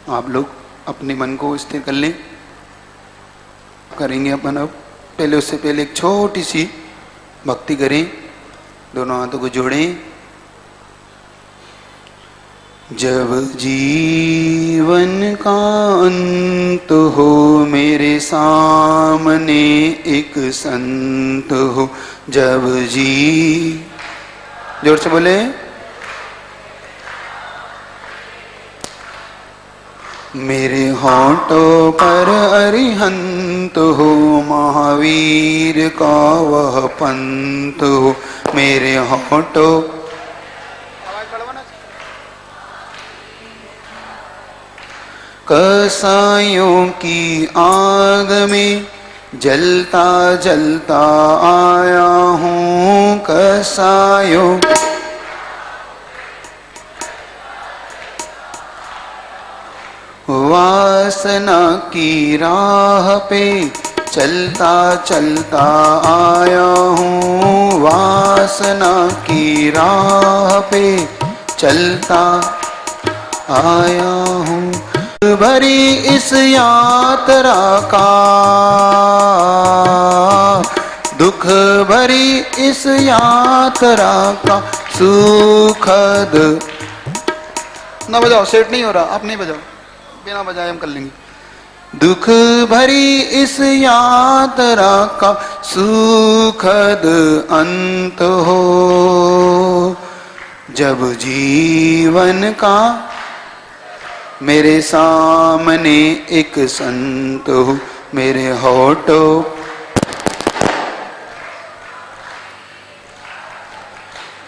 आप लोग अपने मन को स्थिर कर लें, करेंगे अपन। अब पहले उससे पहले एक छोटी सी भक्ति करें, दोनों हाथों को जोड़ें। जब जीवन का अंत हो, मेरे सामने एक संत हो। जब जोर से बोले। मेरे होठों पर अरिहंत हो, महावीर का वह पंथ हो। मेरे होठों कसायों की आग में जलता जलता आया हूँ। कसायों वासना की राह पे चलता चलता आया हूँ। वासना की राह पे चलता आया हूँ। भरी इस यात्रा का, दुख भरी इस यात्रा का सुखद। ना बजाओ, सेट नहीं हो रहा, आप नहीं बजाओ, बिना बजाए हम कर लेंगे। दुख भरी इस यात्रा का सुखद अंत हो। जब जीवन का मेरे सामने एक संत हो। मेरे होठों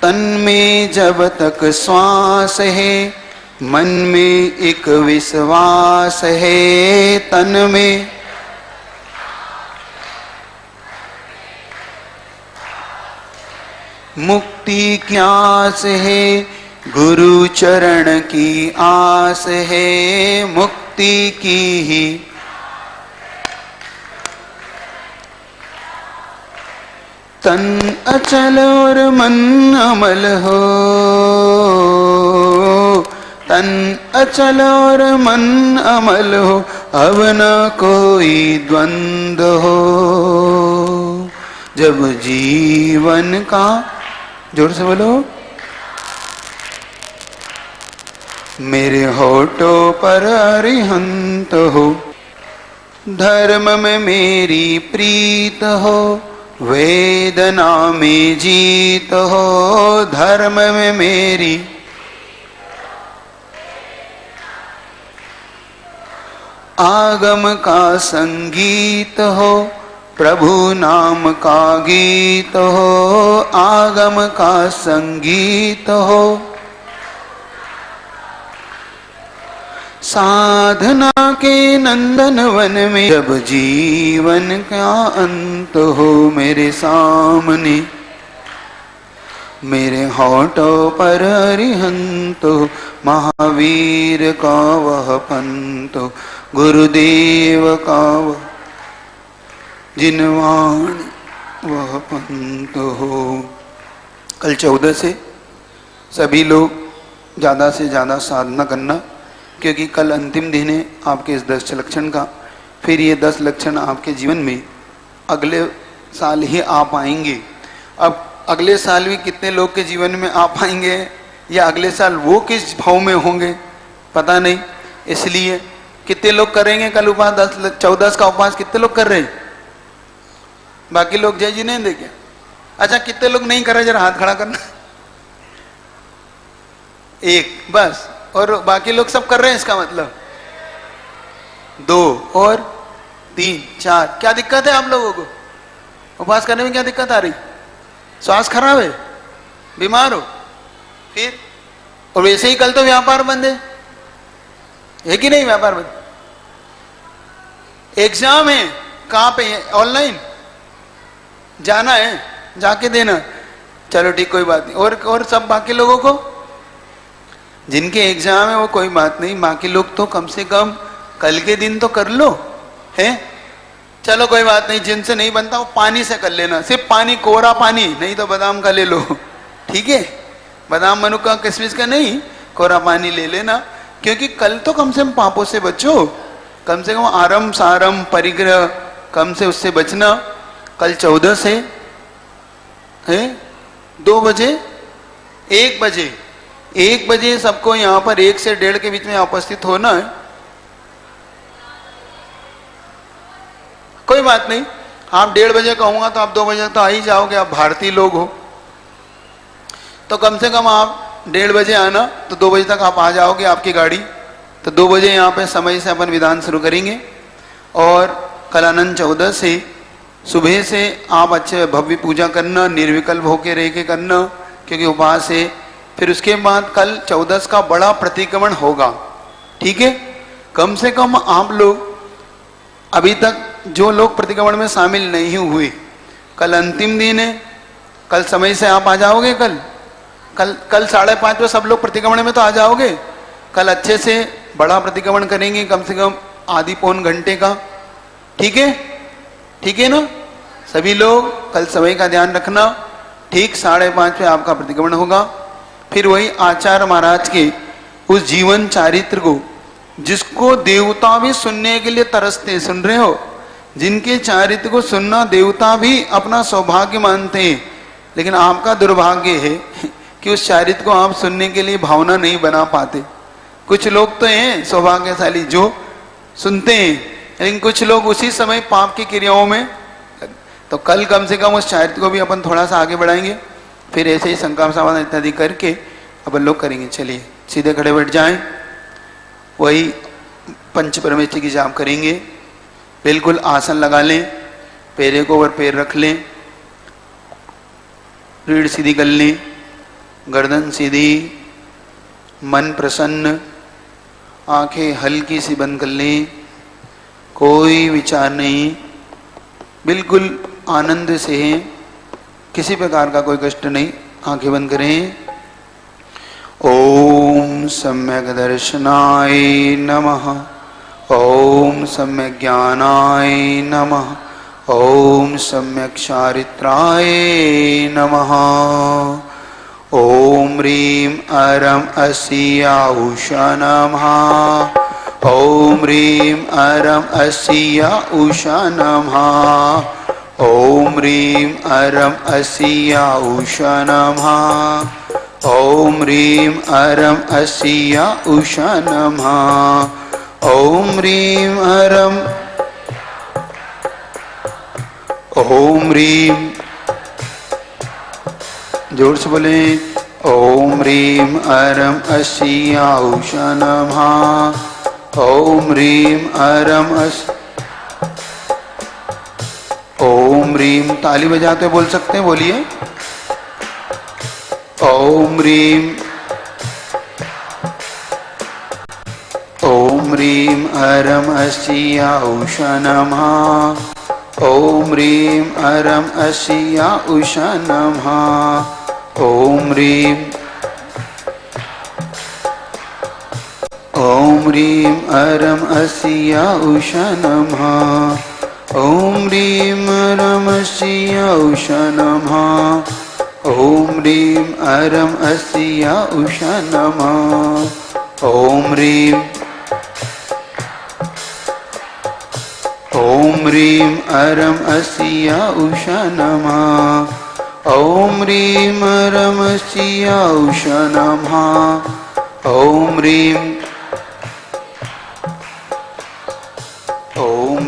तन में जब तक श्वास है, मन में एक विश्वास है। तन में मुक्ति की आस है, गुरु चरण की आस है। मुक्ति की ही तन अचल और मन अमल हो। तन अचल और मन अमल हो, अब न कोई द्वंद हो। जब जीवन का, जोर से बोलो, मेरे होठों पर अरिहंत हो। धर्म में मेरी प्रीत हो, वेदना में जीत हो। धर्म में मेरी आगम का संगीत हो, प्रभु नाम का गीत हो। आगम का संगीत हो, साधना के नंदन वन में जब जीवन का अंत हो मेरे सामने, मेरे होठों पर अरिहंत हो महावीर का वह पंत हो, गुरुदेव का वह जिनवाणी वह पंत हो। कल 14 से सभी लोग ज़्यादा से ज़्यादा साधना करना, क्योंकि कल अंतिम दिन है आपके इस 10 लक्षण का। फिर ये 10 लक्षण आपके जीवन में अगले साल ही आ पाएंगे। अब अगले साल भी कितने लोग के जीवन में आ पाएंगे या अगले साल वो किस भाव में होंगे पता नहीं। इसलिए कितने लोग करेंगे कल उपवास? 14 का उपवास कितने लोग कर रहे हैं? बाकी लोग जय जी नहीं देखे? अच्छा, कितने लोग नहीं कर रहे? जरा हाथ खड़ा करना। एक बस, और बाकी लोग सब कर रहे हैं। इसका मतलब 2 और 3 4। क्या दिक्कत है आप लोगों को? उपवास करने में क्या दिक्कत आ रही? स्वास्थ्य खराब है, बीमार हो फिर? और वैसे ही कल तो व्यापार बंद है कि नहीं? व्यापार बंद, एग्जाम है। कहाँ पे है? ऑनलाइन जाना है, जाके देना। चलो ठीक, कोई बात नहीं। और सब बाकी लोगों को जिनके एग्जाम है वो कोई बात नहीं, बाकी लोग तो कम से कम कल के दिन तो कर लो है। चलो कोई बात नहीं, जिनसे नहीं बनता वो पानी से कर लेना, सिर्फ पानी, कोरा पानी, नहीं तो बादाम का ले लो, ठीक है? बादाम मनुका किशमिश का नहीं, कोरा पानी ले लेना। क्योंकि कल तो कम से कम पापों से बचो, कम से कम आरम सारम परिग्रह कम से उससे बचना। कल 14 से है 2 बजे 1 बजे सबको यहाँ पर 1 से 1:30 के बीच में उपस्थित होना है। कोई बात नहीं, आप 1:30 बजे कहूँगा तो आप 2 बजे तो आ ही जाओगे, आप भारतीय लोग हो तो कम से कम आप 1:30 बजे आना, तो 2 बजे तक आप आ जाओगे आपकी गाड़ी। तो 2 बजे यहाँ पे समय से अपन विधान शुरू करेंगे। और कल अनंत 14 से सुबह से आप अच्छे भव्य पूजा करना, निर्विकल्प होके रह के करना, क्योंकि उपवास है। फिर उसके बाद कल 14 का बड़ा प्रतिक्रमण होगा, ठीक है? कम से कम आप लोग अभी तक जो लोग प्रतिक्रमण में शामिल नहीं हुए, कल अंतिम दिन है, कल समय से आप आ जाओगे। कल 5:30 बजे सब लोग प्रतिक्रमण में तो आ जाओगे। कल अच्छे से बड़ा प्रतिक्रमण करेंगे, कम से कम आधी पौन घंटे का, ठीक है? ठीक है ना? सभी लोग कल समय का ध्यान रखना। ठीक 5:30 पे आपका प्रतिक्रमण होगा। फिर वही आचार्य महाराज के उस जीवन चारित्र को, जिसको देवता भी सुनने के लिए तरसते, सुन रहे हो? जिनके चारित्र को सुनना देवता भी अपना सौभाग्य मानते हैं, लेकिन आपका दुर्भाग्य है कि उस चारित्र को आप सुनने के लिए भावना नहीं बना पाते। कुछ लोग तो हैं सौभाग्यशाली जो सुनते हैं, लेकिन कुछ लोग उसी समय पाप की क्रियाओं में। तो कल कम से कम उस चारित्र को भी अपन थोड़ा सा आगे बढ़ाएंगे। फिर ऐसे ही संकल्प समाधान इत्यादि करके अपन लोग करेंगे। चलिए सीधे खड़े बैठ जाएं, वही पंच परमेश्वर की जाप करेंगे। बिल्कुल आसन लगा लें, पैरे को ऊपर पैर रख लें, रीढ़ सीधी कर लें, गर्दन सीधी, मन प्रसन्न, आंखें हल्की सी बंद कर लें, कोई विचार नहीं, बिल्कुल आनंद से हैं, किसी प्रकार का कोई कष्ट नहीं। आंखें बंद करें। ओम सम्यक दर्शनाय नमः, ओम सम्यक ज्ञानाय नमः, ओम सम्यक चारित्राय नमः। ओम ह्रीं अरम अस्या उषा नमः, ओम ह्रीं अरम अस्या उषा नमः, ओम ह्रीं अरम अस्या उषा नमः, ओम ह्रीं अरम अस्या उषा नमः, ओम ह्रीं अरम, ओम ह्रीं, जोर से बोले, ओम ह्रीं अरम अस्या उषा नमः, ओम ह्रीं अरम ओम ह्रीं। ताली बजाते बोल सकते हैं, बोलिए। ओम ह्रीं, ओम ह्रीं अरम् अस्या उषा नमः। ॐ ह्रीं अरम् अस्या उषा नमः। ॐ ह्रीं अरम् अस्या उषा नमः। ॐ ह्रीं अरम् अस्या उषा नमः। ॐ ह्रीं अरम् अस्या उषा नमः। ॐ ह्रीं अरम् अस्या उषा नमः। ॐ ह्रीं अरम् अस्या उषा नमः। ॐ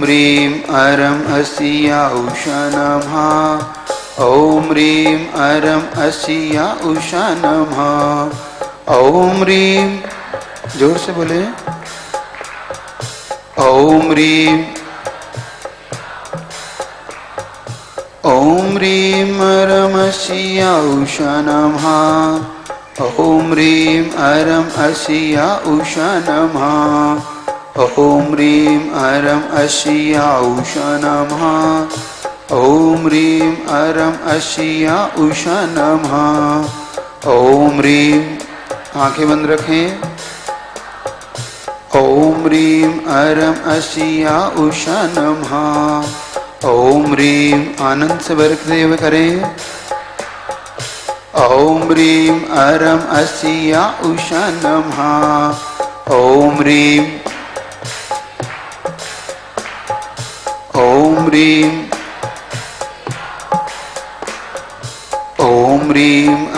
ह्रीं अरम् अस्या उषा नमः। ॐ ह्रीं अरम् अस्या उषा नमः। ॐ ह्रीं, जोर से बोले, ॐ ह्रीं अरम् अस्या उषा नमः। ॐ ह्रीं अरम् अस्या उषा नमः। ॐ ह्रीं अरम् अस्या उषा नमः। ॐ ह्रीं अरम् अस्या उषा नमः। ॐ ह्रीं, आंखें बंद रखें। ॐ ह्रीं अरम् अस्या उषा नमः। ॐ ह्रीं, आनंद से वर्कते हुए करें। ॐ ह्रीं अरम् अस्या उषा नमः। ॐ ह्रीं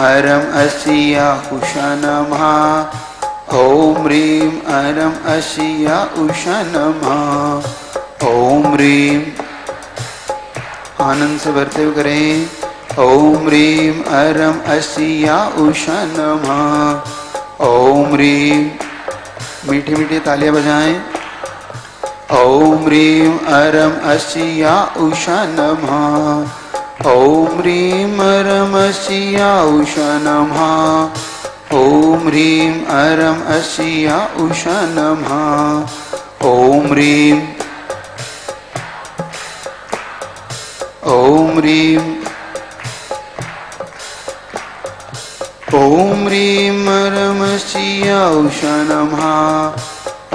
अरम् अस्या उषा नमः। ॐ ह्रीं अरम् अस्या उषा नमः। ॐ ह्रीं, आनंद से भरते हुए करें। ॐ ह्रीं अरम् अस्या उषा नमः। ॐ ह्रीं, मीठी मीठी तालियां बजाएं। ॐ ह्रीं अरम् अस्या उषा नमः। ॐ ह्रीं अरम् अस्या उषा नमः। ॐ ह्रीं अरम् अस्या उषा नमः। ॐ ह्रीं अरम् अस्या उषा नमः।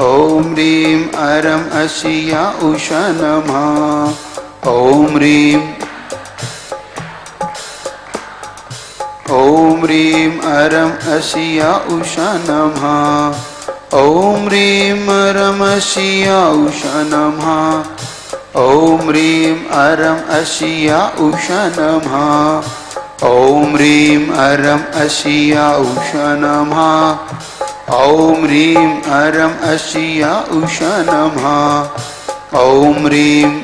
ॐ ह्रीं अरम् अस्या उषा नमः। ॐ ह्रीं अरम् अस्या उषा नमः। ॐ ह्रीं अरम् अस्या उषा नमः। ॐ ह्रीं अरम् अस्या उषा नमः। ॐ ह्रीं अरम् अस्या उषा नमः। ॐ ह्रीं अरम् अस्या उषा नमः। ॐ ह्रीं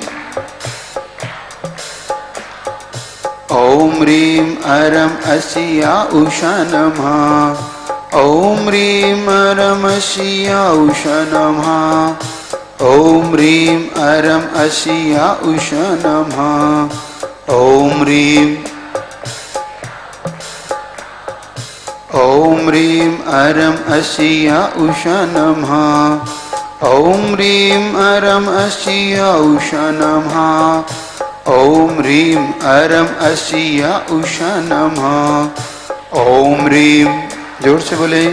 अरम् अस्या उषा नमः। ॐ ह्रीं अरम् अस्या उषा नमः। ॐ ह्रीं अरम् अस्या उषा नमः। ॐ ह्रीं अरम् अस्या उषा नमः। ॐ ह्रीं अरम् अस्या उषा नमः। ॐ ह्रीं अरम् अस्या उषा नमः। ॐ ह्रीं, जोर से बोले।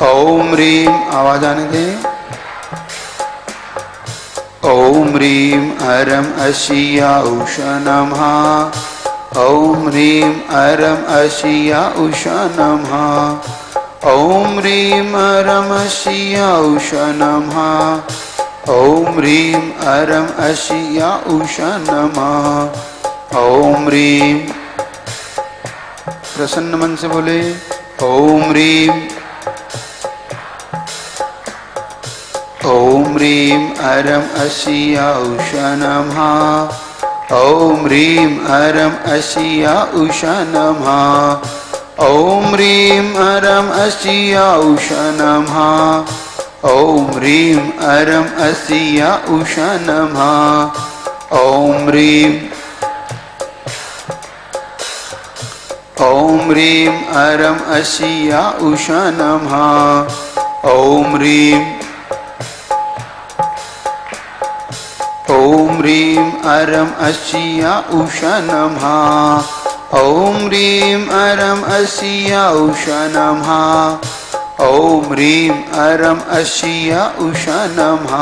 ॐ ह्रीं, आवाज आने दें। ॐ ह्रीं अरम् अस्या उषा नमः। ॐ ह्रीं अरम् अस्या उषा नमः। ॐ ह्रीं अरम् अस्या उषा नमः। ॐ ह्रीं अरम् अस्या उषा नमः। ॐ ह्रीं, प्रसन्न मन से बोले। ॐ ह्रीं अरम् अस्या उषा नमः। ॐ ह्रीं अरम् अस्या उषा नमः। ॐ ह्रीं अरम् अस्या उषा नमः। ॐ ह्रीं अरम् अस्या उषा नमः। ॐ ह्रीं अरम् अस्या उषा नमः। ओम ह्रीं ओम ह्रीं अरम अशिया उषा नमः। ओम ह्रीं अरम अशिया उषा नमः। ओम ह्रीं अरम अशिया उषा नमः।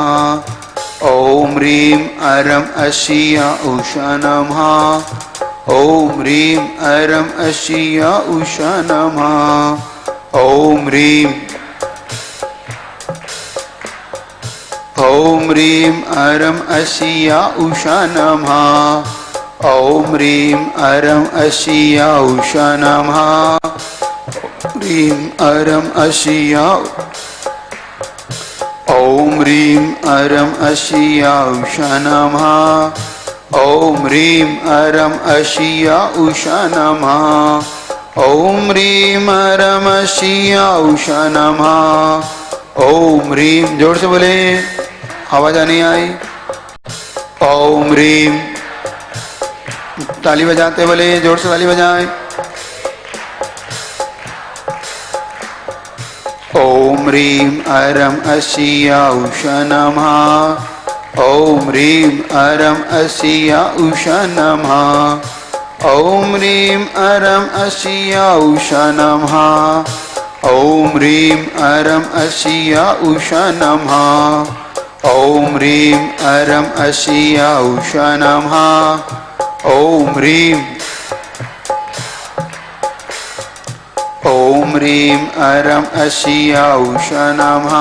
ओम ह्रीं अरम अशिया उषा नमः। ओम ह्रीं अरम अशिया उषा नमः। ओम ह्रीं ओम ह्रीं अरम अशिया उषा नमः। ओम ह्रीं अरम अशिया उषा नमः। ह्रीं अरम अशिया ओम ह्रीं अरम अशिया उषा नमः। ओम ह्रीं अरम अशिया उषा नमः। ओम ह्रीं अरम अशिया उषा नमः। ओम ह्रीं जोर से बोले, आवाज नहीं आई। ओम ह्रीं ताली बजाते बोले, जोर से ताली बजाएं। ओम ह्रीं अरम अशिया उषा नमः। ओम ह्रीं अरम अशिया उषा नमः। ओम ह्रीं अरम अशिया उषा नमः। ओम ह्रीं अरम अशिया उषा नमः। ओम ह्रीं अरम अशिया उषा नमः। ओम ह्रीं ओम ह्रीं अरम अशिया उषा नमः।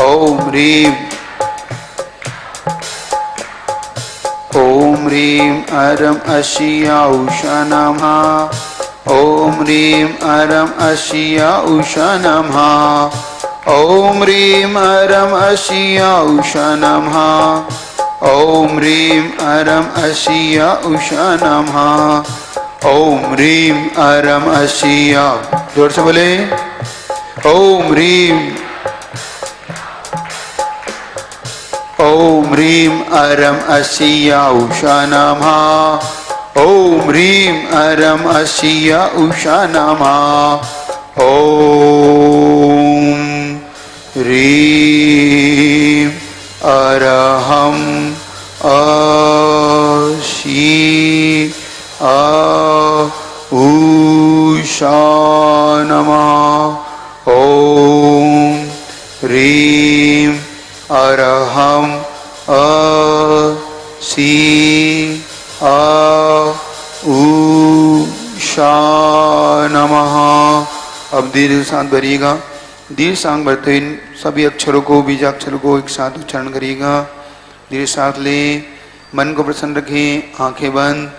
ओम ह्रीं ओम ह्रीं अरम अशिया उषा नमः। ओम ह्रीं अरम अशिया उषा नमः। ओम ह्रीं अरम अशिया उषा नमः। ओम ह्रीं अरम अशिया उषा नमः। ओम ह्रीं अरम अशिया, जोर से बोले। ओम ह्रीं अरम अशिया उषा नमः। ओम ह्रीं अरम अशिया उषा नमः। ओम ह्रीं अरहं अशिया उषा नमः। ओम ह्रीं अरहं अशिया उषा नमः। अब दीर्घ सांस भरिएगा। दीर्घ सांस भरते हुए सभी अक्षरों को, बीजाक्षरों को एक साथ उच्चारण करिएगा। दीर्घ सांस ले, मन को प्रसन्न रखें, आंखें बंद।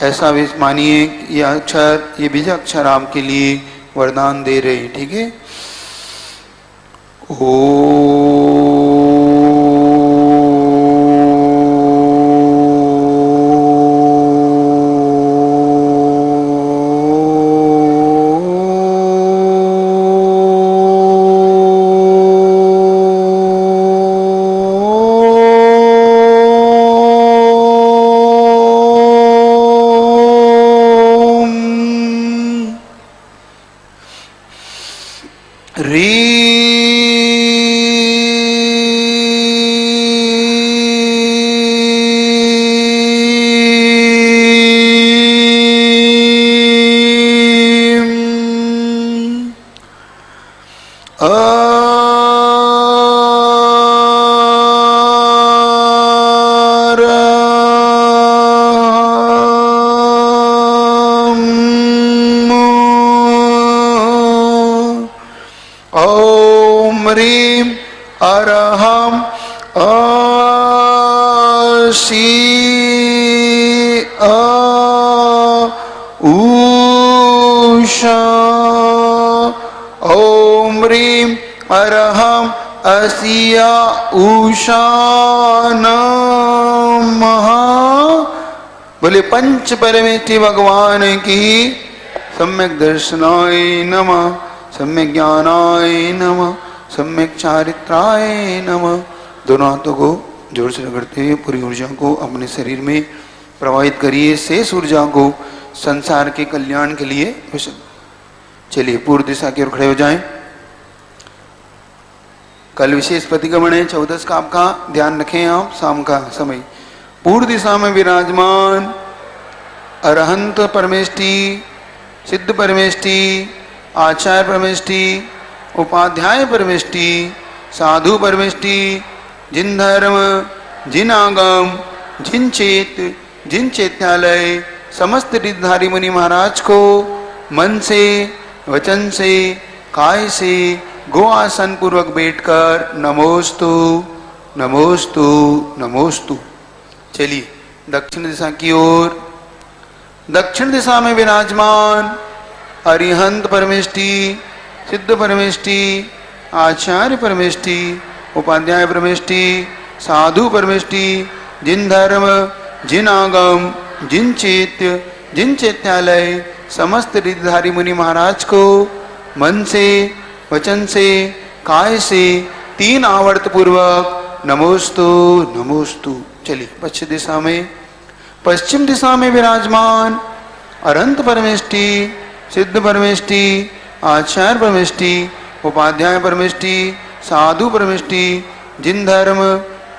ऐसा भी मानिए कि यह अक्षर, ये बीजाक्षर आपके लिए वरदान दे रहे हैं, ठीक है। असिया उषा नमः। बोले पंच परमेष्टि भगवान की सम्यक दर्शनाय नमः, सम्यक ज्ञानाय नमः, सम्यक चारित्राय नमः। दोनों हाथों को जोर से रगड़ते हुए पूरी ऊर्जा को अपने शरीर में प्रवाहित करिए। शेष ऊर्जा को संसार के कल्याण के लिए चलिए पूर्व दिशा की ओर खड़े हो जाएं। कल विशेष प्रतिक्रमण है 14 का, आपका ध्यान रखें आप। शाम का समय पूर्व दिशा में विराजमान अरहंत परमेष्टि, सिद्ध परमेष्टि, आचार्य परमेष्टि, उपाध्याय परमेष्टि, साधु परमेष्टि, जिन धर्म, जिन आगम, जिन चेत, जिन चैत्यालय समस्त रिद्धारी मुनि महाराज को मन से, वचन से, काय से गो आसन पूर्वक बैठकर नमोस्तु नमोस्तु नमोस्तु। चलिए दक्षिण दिशा की ओर। दक्षिण दिशा में विराजमान अरिहंत परमेष्टि, सिद्ध परमेष्टि, आचार्य परमेष्टि, उपाध्याय परमेष्टि, साधु परमेष्टि, जिन धर्म, जिन आगम, जिन चैत्य, जिन चैत्यालय समस्त रिद्धारी मुनि महाराज को मन से, वचन से, काय से 3 आवर्त पूर्वक नमोस्तु नमोस्तु। चलिए पश्चिम दिशा में। पश्चिम दिशा में विराजमान अनंत परमेष्टि, सिद्ध परमेष्टि, आचार्य परमेष्टि, उपाध्याय परमेष्टि, साधु परमेष्टि, जिन धर्म,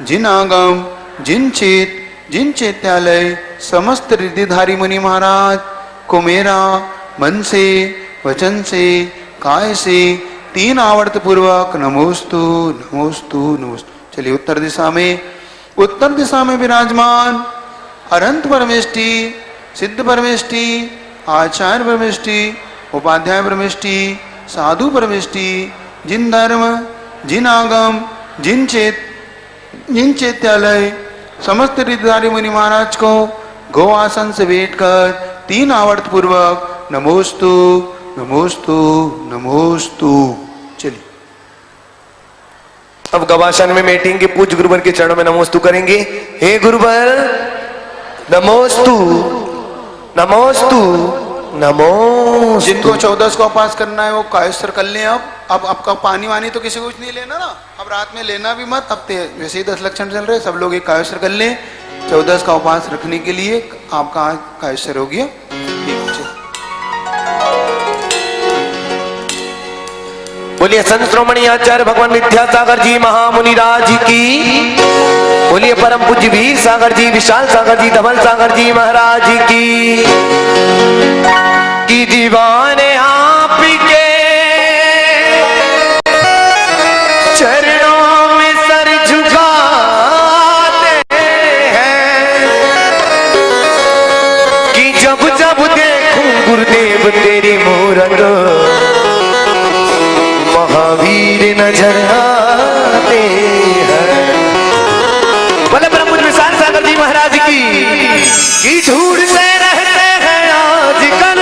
जिन आगम, जिन चेत, जिन चैत्यालय समस्त रिद्धिधारी मुनि महाराज को मेरा मन से, वचन से, काय से 3 आवर्त पूर्वक नमोस्तु नमोस्तु नमोस्तु। चलिए उत्तर दिशा में। उत्तर दिशा में विराजमान अनंत परमेष्टि, सिद्ध परमेष्टि, आचार्य परमेष्टि, उपाध्याय परमेष्टि, साधु परमेष्टि, जिन धर्म, जिन आगम, जिन चैत्यालय समस्त रिद्धारी मुनि महाराज को गो आसन से बैठकर 3 आवर्त पूर्वक नमोस्तु नमोस्तु नमोस्तु। चलिए अब गवासन में बैठेंगे, पूज्य गुरुवर के चरणों में नमोस्तु करेंगे। हे गुरुवर नमोस्तु नमोस्तु नमोस्तु। जिनको 14 को उपास करना है वो कायस्त्र कर लें। अब आपका पानी वानी तो किसी को कुछ नहीं लेना ना, अब रात में लेना भी मत। अब वैसे ही 10 लक्षण चल रहे, सब लोग एक कायस्त्र कर लें। 14 का उपास रखने के लिए आपका कायस्त्र हो गया। बोलिए संत श्रोमणी आचार्य भगवान विद्यासागर जी महामुनि राज की। बोलिए परम पूज्य वीर सागर जी, विशाल सागर जी, धवल सागर जी महाराज की दीवाने आप के चरणों में सर झुकाते हैं कि जब जब देखूं गुरुदेव तेरी मूरत महावीर नजर आते हैं। बोले परम पूज्य विशाल सागर जी महाराज की ढूंढते रहते हैं आजकल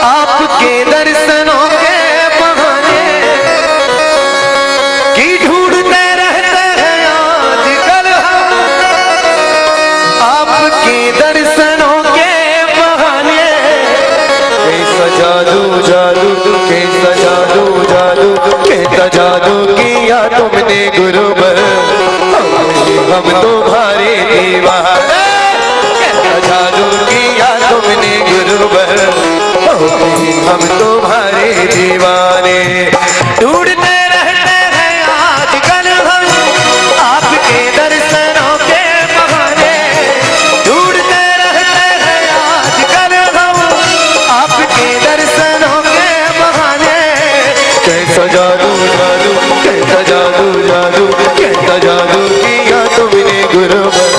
आपके दर्शनों के बहाने, की ढूंढते रहते हैं आजकल आपके दर्शनों के बहाने। कैसा जादू जादू कैसा जादू जादू कैसा जादू किया तुमने गुरुवर, हम तुम्हारे दीवाने। कैसा जादू किया तुमने गुरुवर, हम तुम्हारे दीवाने। ढूंढते रहते हैं आजकल हम आपके दर्शनों के बहाने, ढूंढते रहते हैं आजकल हम आपके दर्शनों के बहाने। कैसा जादू जादू कैसा जादू जादू कैसा जादू किया तुमने गुरुवर,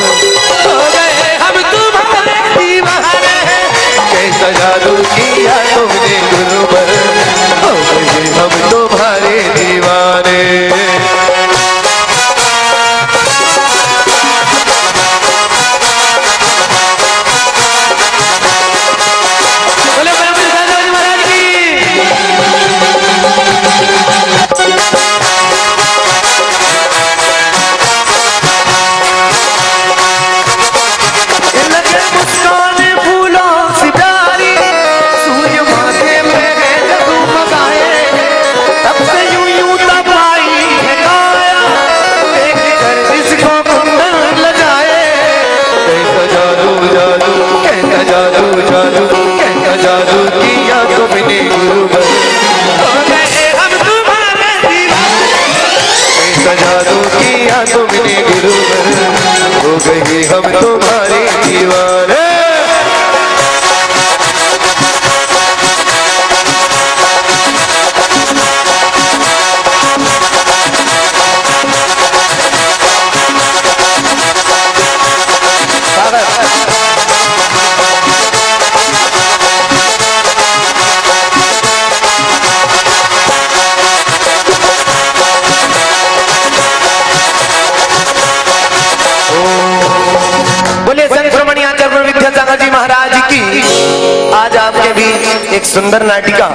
आज आपके बीच एक सुंदर नाटिका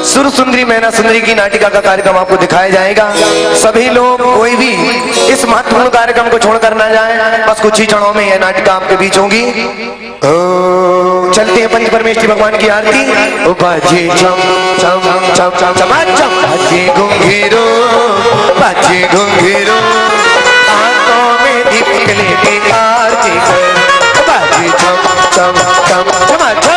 सुर सुंदरी मैना सुंदरी की नाटिका का कार्यक्रम आपको दिखाया जाएगा। सभी लोग कोई भी इस महत्वपूर्ण कार्यक्रम को छोड़कर ना जाए, बस कुछ ही क्षणों में यह नाटिका आपके बीच होगी। चलते हैं पंच परमेष्ठी भगवान की आरती। ओ बाजे चम चम चम चम चमाचम, बाजे घुंघरू बाजे घुंघरू, हाथों में दीपक लेके आरती कर, बाजे चम चम चम चमाचम।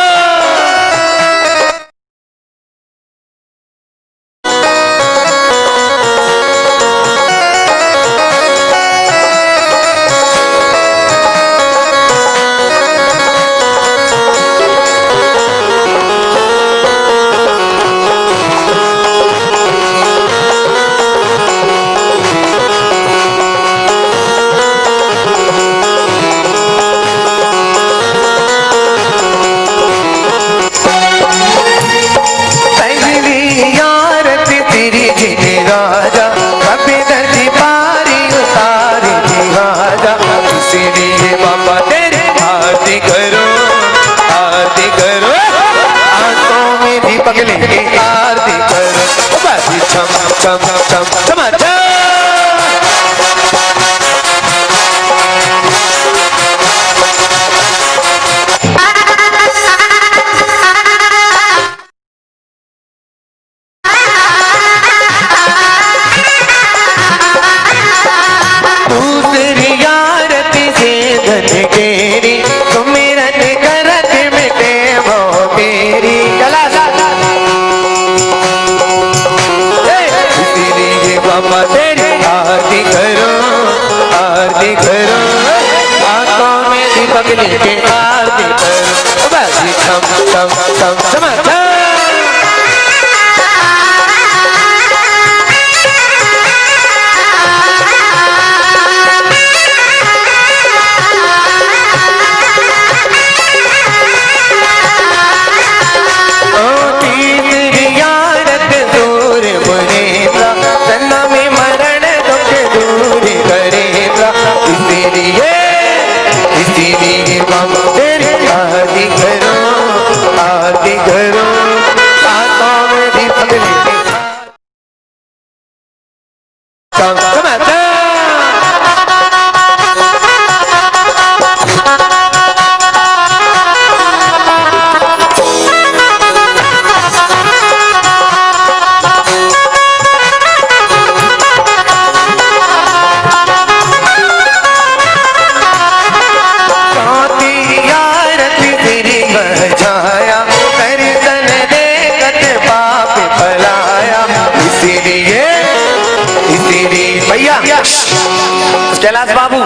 कैलाश बाबू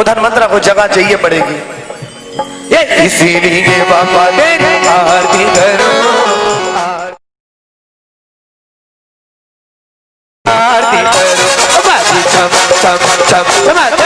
उधर मंत्र को जगह चाहिए पड़ेगी। ये इसीलिए बाबा तेरी आरती करो, आरती करो, बाजी चम चम चम चम।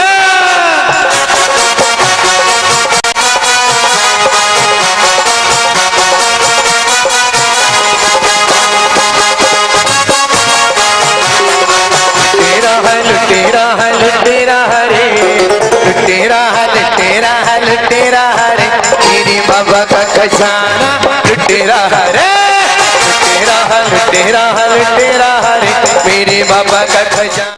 बाबा का खजाना लुटेरा हरे, लुटेरा हरे मेरे बाबा का खजाना।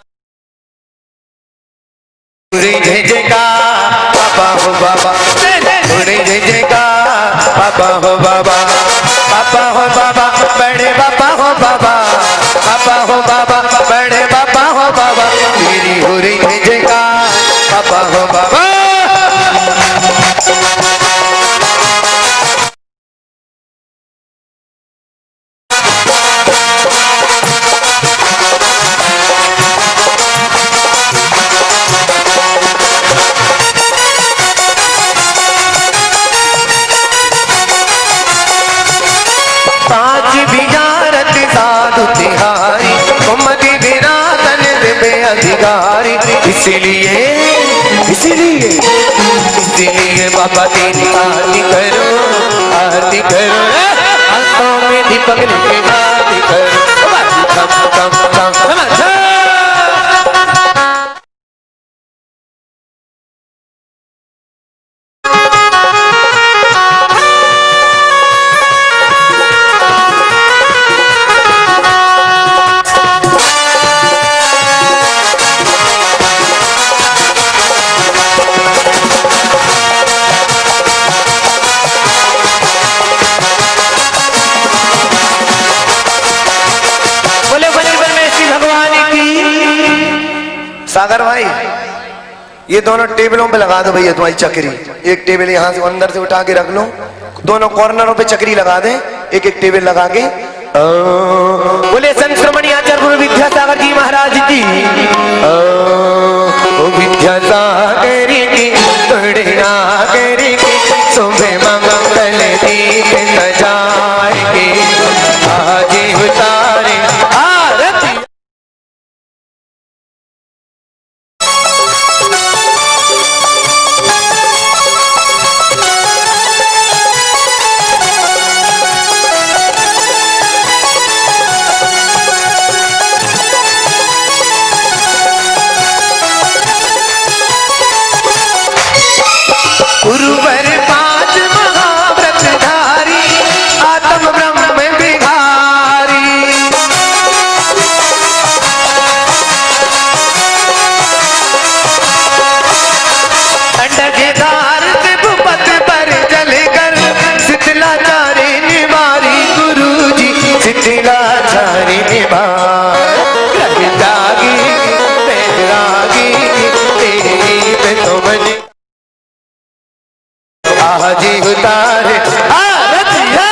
जय जयकार बाबा हो बाबा, जय जयकार बाबा हो बाबा, बाबा हो बाबा बड़े बाबा हो बाबा, बाबा हो बाबा बड़े बाबा हो बाबा, मेरी हो रही जय जयकार बाबा हो बाबा। अधिकारी इसीलिए इसीलिए इसीलिए बाबा तेरी आरती करो, आरती करो, आंखों में दीपक लेके आरती करो, कम कम कम कम। दातार भाई, ये दोनों टेबलों पे लगा दो भैया तुम्हारी चक्री। एक टेबल यहाँ से अंदर से उठा के रख लो, दोनों कॉर्नरों पे चक्री लगा दे, एक एक टेबल लगा के। बोले संत श्रमणी आचार्य गुरु विद्यासागर जी महाराज की। विद्यासागर की तुड़िया करेगी, सुबह मंगल दीप सजाएगी, आज उतारे आरती। गुरुवर पांच महाव्रतधारी, आत्म ब्रह्म बिहारी। अंडकेदार तिरुपत पर जलकर शीतलाचार्य निवारी, गुरुजी शीतलाचार्य निवारी। जागी बैरागी तेरी तुमने आज उतारे आरतिया।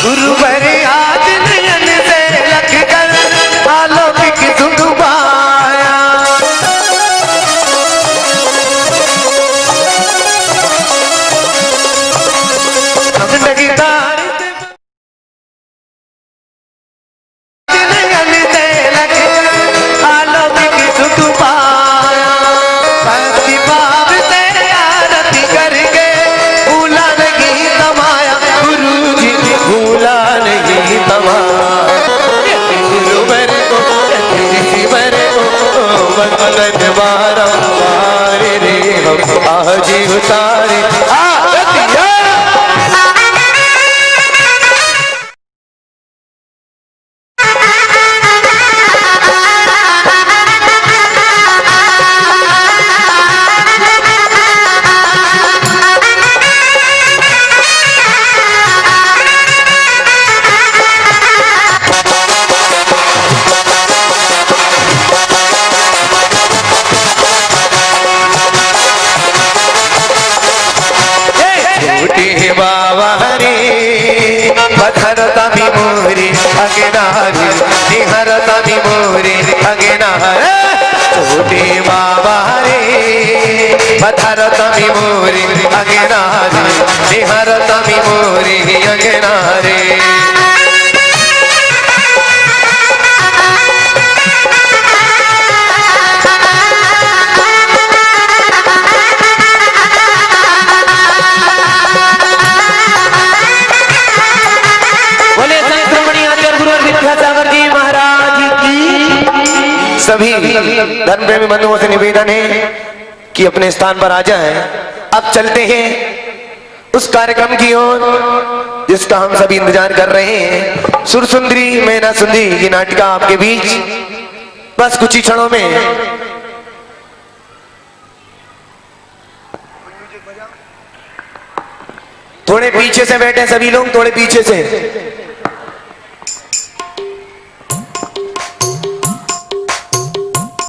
गुरुवर आज नयन से लख कर अलौकिक सुख पाया। आज उतारे आरतिया। पथरता भी मोरी अगेनारी, निहरता भी मोरी अगेनार। छोटे बाबा रे पथरता भी मोरी अगेनारी, निहरता भी मोरी अगेनारे। सभी धर्म प्रेमी बंधुओं से निवेदन है कि अपने स्थान पर आ जाएं। अब चलते हैं उस कार्यक्रम की ओर जिसका हम सभी इंतजार कर रहे हैं। सुरसुंदरी मैना सुंदरी की नाटिका आपके बीच बस कुछ ही क्षणों में। थोड़े पीछे से बैठे सभी लोग, थोड़े पीछे से।